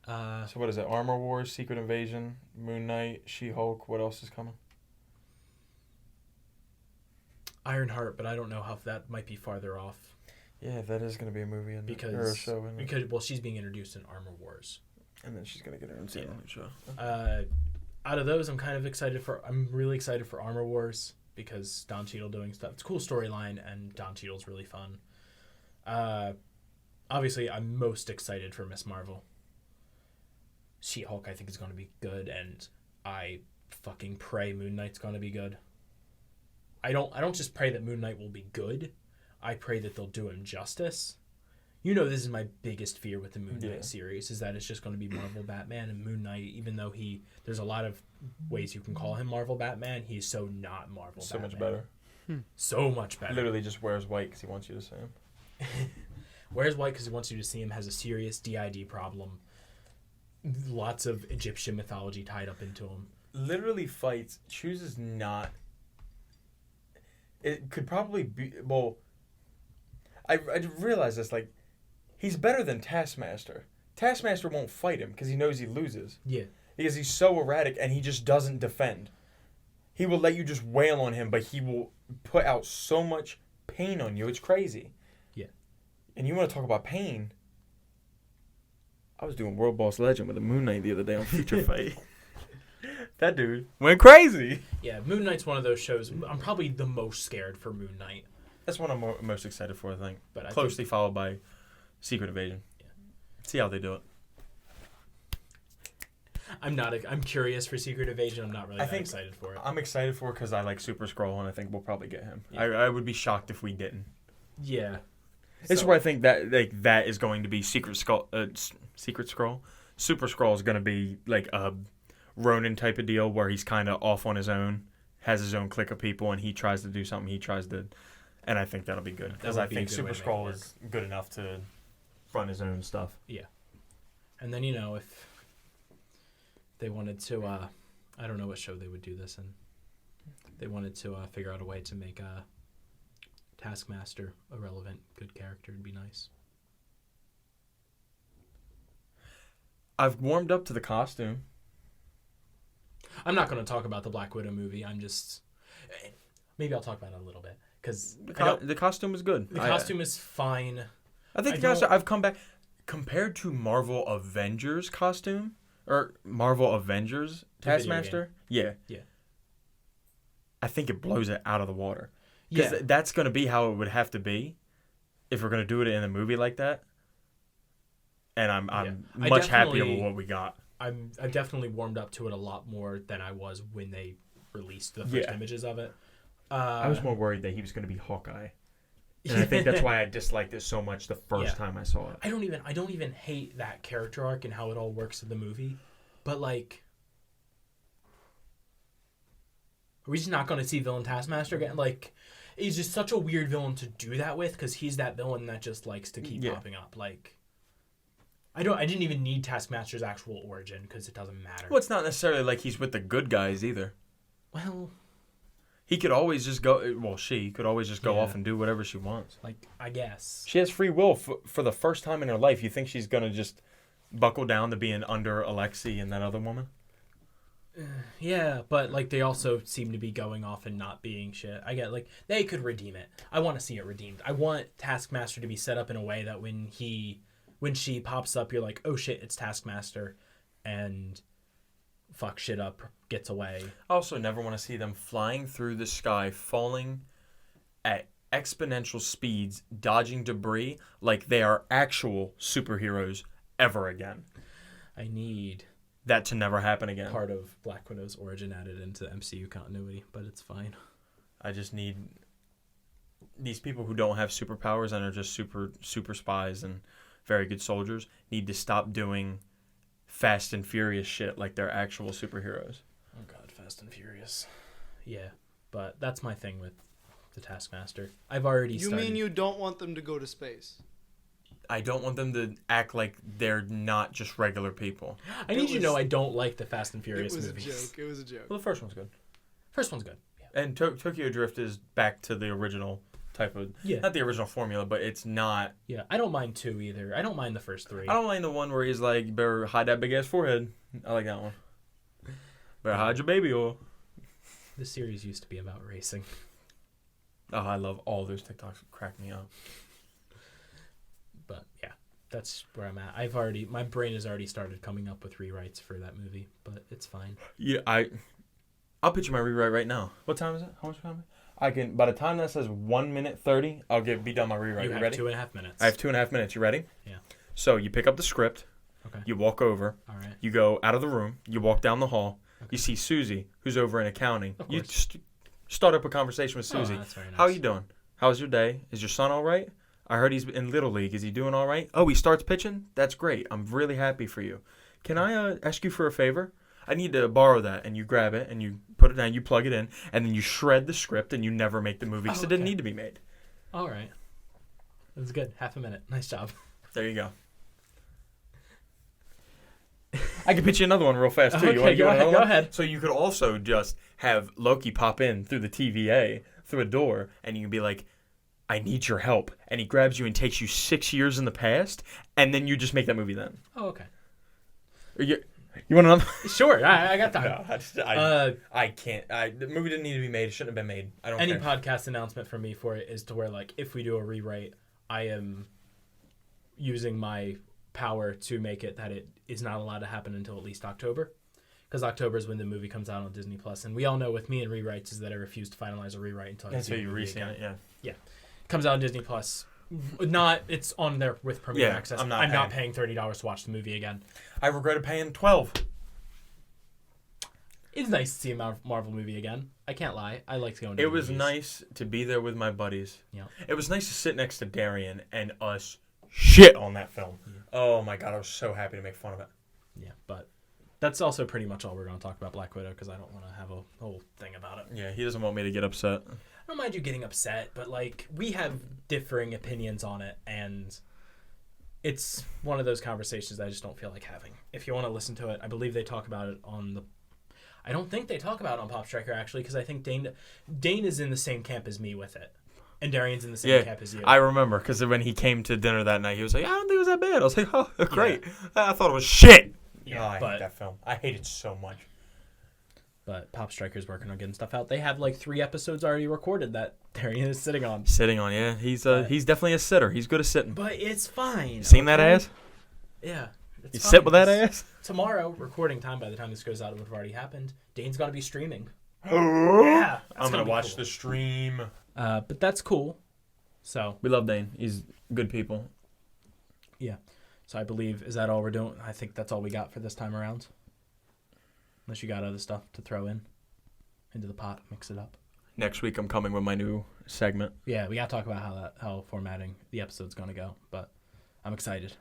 So what is it? Armor Wars, Secret Invasion, Moon Knight, She-Hulk. What else is coming? Ironheart, but I don't know how that might be farther off. Yeah, that is going to be a movie or a show. Because she's being introduced in Armor Wars, and then she's going to get her own show. Out of those, I'm really excited for Armor Wars because Don Cheadle doing stuff. It's a cool storyline, and Don Cheadle's really fun. Obviously, I'm most excited for Miss Marvel. She-Hulk, I think, is going to be good, and I fucking pray Moon Knight's going to be good. I don't just pray that Moon Knight will be good. I pray that they'll do him justice. You know, this is my biggest fear with the Moon Knight series, is that it's just going to be Marvel Batman, and Moon Knight, even though there's a lot of ways you can call him Marvel Batman, he's so not Marvel Batman. So much better. So much better. Literally just wears white because he wants you to see him. Wears white because he wants you to see him, has a serious DID problem. Lots of Egyptian mythology tied up into him. Literally fights, chooses not. It could probably be, well, I realize this, like, he's better than Taskmaster. Taskmaster won't fight him because he knows he loses. Yeah. Because he's so erratic and he just doesn't defend. He will let you just wail on him, but he will put out so much pain on you. It's crazy. Yeah. And you want to talk about pain? I was doing World Boss Legend with a Moon Knight the other day on Future Fight. That dude went crazy. Yeah, Moon Knight's one of those shows. I'm probably the most scared for Moon Knight. That's one I'm most excited for, I think. But closely followed by Secret Invasion. Yeah. See how they do it. I'm curious for Secret Invasion. I'm not really that excited for it. I'm excited for it because I like Super Skrull, and I think we'll probably get him. Yeah. I would be shocked if we didn't. Yeah. This is where I think that that is going to be Secret Skrull. Super Skrull is going to be like a Ronin type of deal where he's kind of off on his own, has his own clique of people, and he tries to do something. And I think that'll be good because I think Super Skrull is good enough to run his own stuff. Yeah. And then, if they wanted to, I don't know what show they would do this in. They wanted to figure out a way to make Taskmaster a relevant, good character. It'd be nice. I've warmed up to the costume. I'm not going to talk about the Black Widow movie. Maybe I'll talk about it a little bit. Because the costume was good. The costume is fine. I think the costume, I've come back. Compared to Marvel Avengers costume, or Marvel Avengers Taskmaster, yeah. I think it blows it out of the water. Because that's going to be how it would have to be if we're going to do it in a movie like that. And I'm much happier with what we got. I've definitely warmed up to it a lot more than I was when they released the first images of it. I was more worried that he was going to be Hawkeye. And I think that's why I disliked it so much the first time I saw it. I don't even hate that character arc and how it all works in the movie. But, like, are we just not going to see villain Taskmaster again? Like, he's just such a weird villain to do that with because he's that villain that just likes to keep popping up. Like, I didn't even need Taskmaster's actual origin because it doesn't matter. Well, it's not necessarily like he's with the good guys either. Well, he could always just go. Well, she could always just go off and do whatever she wants. Like, I guess she has free will for the first time in her life. You think she's gonna just buckle down to being under Alexei and that other woman? Yeah, but like they also seem to be going off and not being shit. I get like they could redeem it. I want to see it redeemed. I want Taskmaster to be set up in a way that when she pops up, you're like, oh shit, it's Taskmaster, and fuck shit up, gets away. I also never want to see them flying through the sky, falling at exponential speeds, dodging debris like they are actual superheroes ever again. I need that to never happen again. Part of Black Widow's origin added into MCU continuity, but it's fine. I just need these people who don't have superpowers and are just super spies and very good soldiers need to stop doing Fast and Furious shit like they're actual superheroes. Oh god, Fast and Furious. Yeah, but that's my thing with the Taskmaster. I've already started... You mean you don't want them to go to space? I don't want them to act like they're not just regular people. I need you to know I don't like the Fast and Furious movies. It was a joke. Well, the first one's good. First one's good. Yeah. And Tokyo Drift is back to the original type of Yeah. not the original formula, but it's not. Yeah, I don't mind 2 either. I don't mind the first 3. I don't mind the one where he's like, you better hide that big ass forehead. I like that one. Better hide your baby oil. The series used to be about racing. Oh, I love all those TikToks. Crack me up. But yeah, that's where I'm at. My brain has already started coming up with rewrites for that movie, but it's fine. Yeah, I'll pitch you my rewrite right now. What time is it? How much time? I can. By the time that says 1 minute 30, I'll be done my rewrite. You have ready? 2.5 minutes. I have 2.5 minutes. You ready? Yeah. So you pick up the script. Okay. You walk over. All right. You go out of the room. You walk down the hall. Okay. You see Susie, who's over in accounting. Of You course. start up a conversation with Susie. Oh, that's very nice. How are you doing? How's your day? Is your son all right? I heard he's in Little League. Is he doing all right? Oh, he starts pitching? That's great. I'm really happy for you. Can I ask you for a favor? I need to borrow that. And you grab it, and you put it down, you plug it in, and then you shred the script, and you never make the movie because it didn't need to be made. All right. That's good. Half a minute. Nice job. There you go. I can pitch you another one real fast, too. Okay, go ahead. So you could also just have Loki pop in through the TVA, through a door, and you can be like, I need your help. And he grabs you and takes you 6 years in the past, and then you just make that movie then. Oh, okay. You want another? Sure, I got time. No, I can't. The movie didn't need to be made. It shouldn't have been made. I don't Any care. podcast announcement from me for it is to where, like, if we do a rewrite, I am using my power to make it that it is not allowed to happen until at least October. Because October is when the movie comes out on Disney Plus, and we all know with me and rewrites is that I refuse to finalize a rewrite until I see you re-seen it, yeah. Comes out on Disney Plus. It's on there with Premier Access. I'm not paying $30 to watch the movie again. I regretted paying $12. It's nice to see a Marvel movie again. I can't lie. I liked going to It the was movies. nice to be there with my buddies. Yeah. It was nice to sit next to Darian and us shit on that film. Yeah. Oh my god, I was so happy to make fun of it. Yeah, but that's also pretty much all we're going to talk about Black Widow because I don't want to have a whole thing about it. Yeah, he doesn't want me to get upset. I don't mind you getting upset, but like we have differing opinions on it, and it's one of those conversations that I just don't feel like having. If you want to listen to it, I believe they talk about it on the. I don't think they talk about it on Pop Striker actually, because I think Dane is in the same camp as me with it, and Darian's in the same camp as you. I remember because when he came to dinner that night, he was like, "I don't think it was that bad." I was like, "Oh, great." Yeah. I thought it was shit. Yeah, I hate that film. I hate it so much. But Pop Striker's working on getting stuff out. They have like 3 episodes already recorded that Darian is sitting on. Yeah. He's definitely a sitter. He's good at sitting. But it's fine. You seen that ass? Yeah. You sit with that ass? Tomorrow, recording time, by the time this goes out, it would have already happened. Dane's going to be streaming. Yeah. I'm going to watch the stream. But that's cool. So we love Dane. He's good people. Yeah. So I believe, is that all we're doing? I think that's all we got for this time around. Unless you got other stuff to throw into the pot, mix it up. Next week I'm coming with my new segment. Yeah, we got to talk about how formatting the episode's going to go, but I'm excited.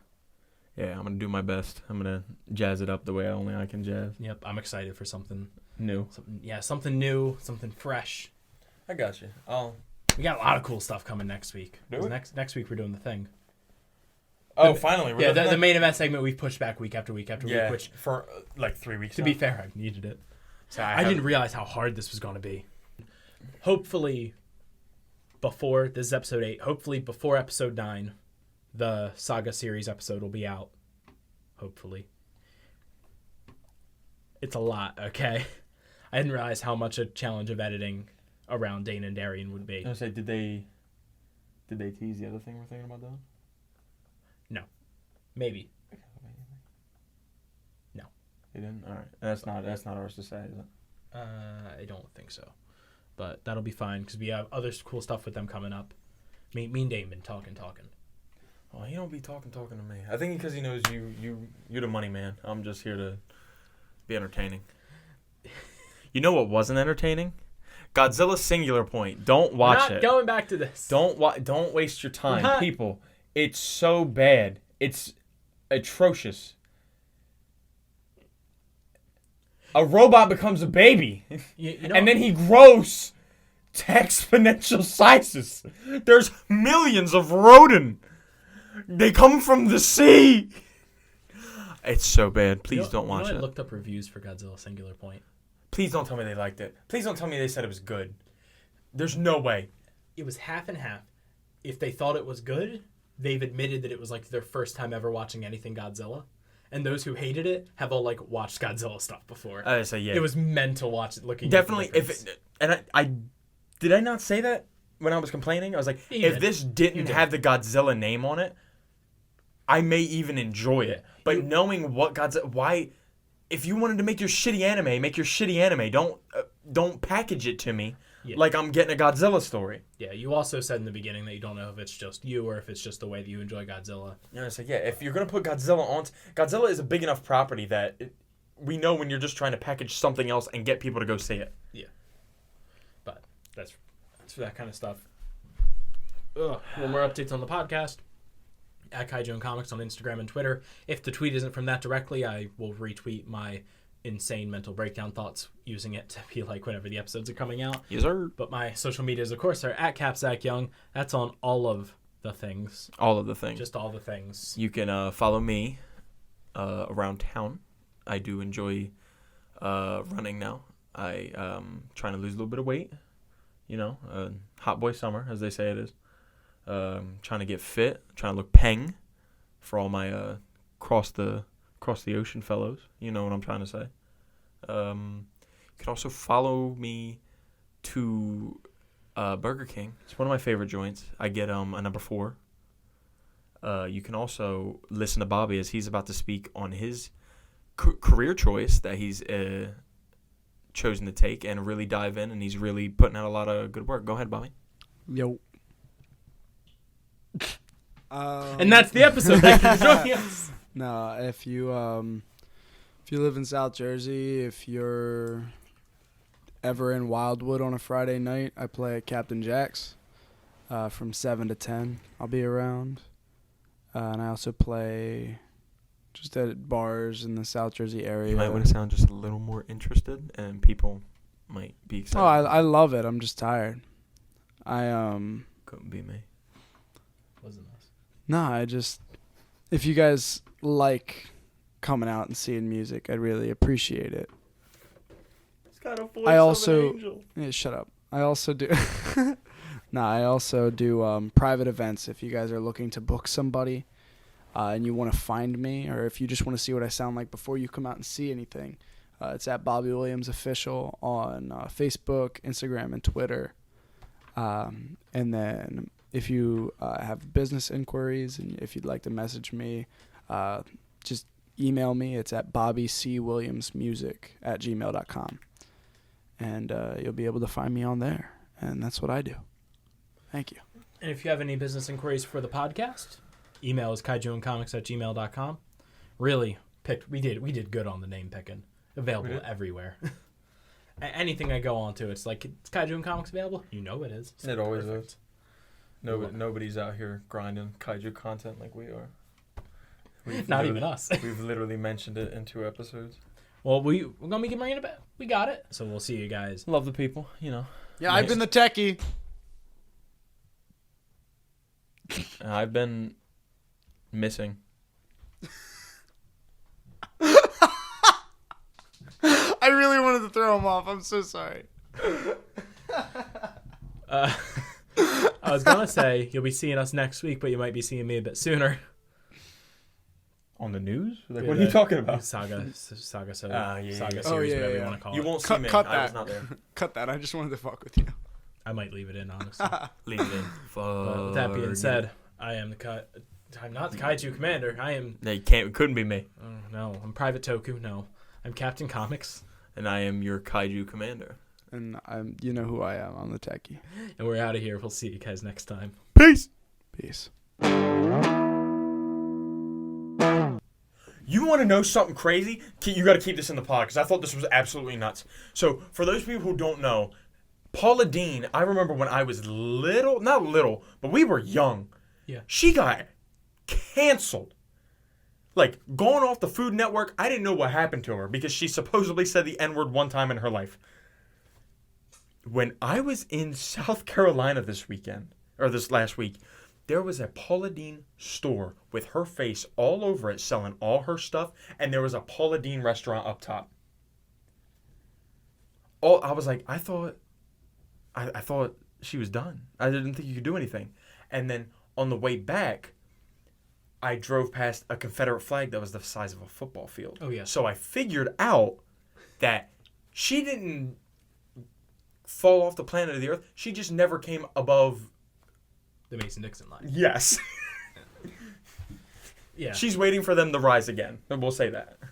Yeah, I'm going to do my best. I'm going to jazz it up the way only I can jazz. Yep, I'm excited for something new. Something new, something fresh. I got you. We got a lot of cool stuff coming next week. Do we? Next week we're doing the thing. Oh, finally. Yeah, the main event segment we've pushed back week after week after week. Which, for like 3 weeks to be fair, I needed it. So I didn't realize how hard this was going to be. Hopefully, this is episode 8, hopefully before episode 9, the Saga series episode will be out. Hopefully. It's a lot, okay? I didn't realize how much a challenge of editing around Dane and Darian would be. I was going to say, did they tease the other thing we're thinking about doing? No. Maybe. No. They didn't? All right. That's not ours to say, is it? I don't think so. But that'll be fine because we have other cool stuff with them coming up. Me and Dane been talking. Well, he don't be talking to me. I think because he knows you're the money man. I'm just here to be entertaining. You know what wasn't entertaining? Godzilla Singular Point. Don't watch it. We're not going back to this. Don't waste your time, people. It's so bad. It's atrocious. A robot becomes a baby, and then he grows to exponential sizes. There's millions of rodent. They come from the sea. It's so bad. Please don't watch it. I looked up reviews for Godzilla Singular Point. Please don't tell me they liked it. Please don't tell me they said it was good. There's no way. it was half and half. If they thought it was good, they've admitted that it was like their first time ever watching anything Godzilla. And those who hated it have all like watched Godzilla stuff before. So yeah, it was meant to watch it. Looking definitely. At the I did I not say that when I was complaining? I was like, if this didn't have the Godzilla name on it, I may even enjoy it. But knowing what Godzilla, why, if you wanted to make your shitty anime, make your shitty anime. Don't package it to me like I'm getting a Godzilla story. Yeah, you also said in the beginning that you don't know if it's just you or if it's just the way that you enjoy Godzilla. Yeah, it's like, if you're gonna put Godzilla on, Godzilla is a big enough property that we know when you're just trying to package something else and get people to go see it. Yeah, but that's for that kind of stuff. Ugh. Well, more updates on the podcast at Kaiju and Comics on Instagram and Twitter. If the tweet isn't from that directly, I will retweet my insane mental breakdown thoughts using it to be like whenever the episodes are coming out. Yes, sir. But my social medias, of course, are at CapZachYoung. That's on all of the things. All of the things. Just all the things. You can follow me around town. I do enjoy running now. I trying to lose a little bit of weight. You know, hot boy summer, as they say it is. Trying to get fit. Trying to look peng for all my cross the ocean fellows. You know what I'm trying to say. You can also follow me to Burger King. It's one of my favorite joints. I get a number 4. You can also listen to Bobby as he's about to speak on his career choice that he's chosen to take and really dive in, and he's really putting out a lot of good work. Go ahead, Bobby. Yo. And that's the episode. Thank you for joining us. No, if you live in South Jersey, if you're ever in Wildwood on a Friday night, I play at Captain Jack's from 7 to 10. I'll be around. And I also play just at bars in the South Jersey area. You might want to sound just a little more interested, and people might be excited. Oh, I love it. I'm just tired. Couldn't be me. Wasn't us. No, if you guys like coming out and seeing music, I'd really appreciate it. It's got a voice of an angel. Yeah, shut up. I also do private events if you guys are looking to book somebody and you want to find me, or if you just want to see what I sound like before you come out and see anything. It's at Bobby Williams Official on Facebook, Instagram, and Twitter. And then if you have business inquiries and if you'd like to message me, just email me. It's at bobbycwilliamsmusic@gmail.com. And you'll be able to find me on there. And that's what I do. Thank you. And if you have any business inquiries for the podcast, email is kaijuandcomics@gmail.com. Really we did good on the name picking. Available everywhere. Anything I go on to, it's like, it's Kaiju and Comics available? You know it is. It always is. Nobody's out here grinding Kaiju content like we are. Not even us. We've literally mentioned it in 2 episodes. Well, we're going to be bringing it back. We got it. So we'll see you guys. Love the people, you know. Yeah, I've been the techie. I've been missing. I really wanted to throw him off. I'm so sorry. I was going to say, you'll be seeing us next week, but you might be seeing me a bit sooner. On the news? Like, what are you talking about? Saga series, yeah. whatever you want to call it. You won't see me. Cut I was that. not there. Cut that. I just wanted to fuck with you. I might leave it in, honestly. Leave it in. But with that being said, I'm not the Kaiju Commander. I am... No, it couldn't be me. Oh, no, I'm Private Toku. No, I'm Captain Comics. And I am your Kaiju Commander. And you know who I am. I'm the techie. And we're out of here. We'll see you guys next time. Peace. Peace. You want to know something crazy? You got to keep this in the pod because I thought this was absolutely nuts. So, for those people who don't know, Paula Deen, I remember when I was not little, but we were young. Yeah. She got canceled. Like, gone off the Food Network. I didn't know what happened to her because she supposedly said the N-word one time in her life. When I was in South Carolina this last week, there was a Paula Deen store with her face all over it selling all her stuff, and there was a Paula Deen restaurant up top. I was like, I thought she was done. I didn't think you could do anything. And then on the way back, I drove past a Confederate flag that was the size of a football field. Oh, yeah. So I figured out that she didn't fall off the planet of the Earth. She just never came above The Mason-Dixon line. Yes. Yeah. She's waiting for them to rise again. We'll say that.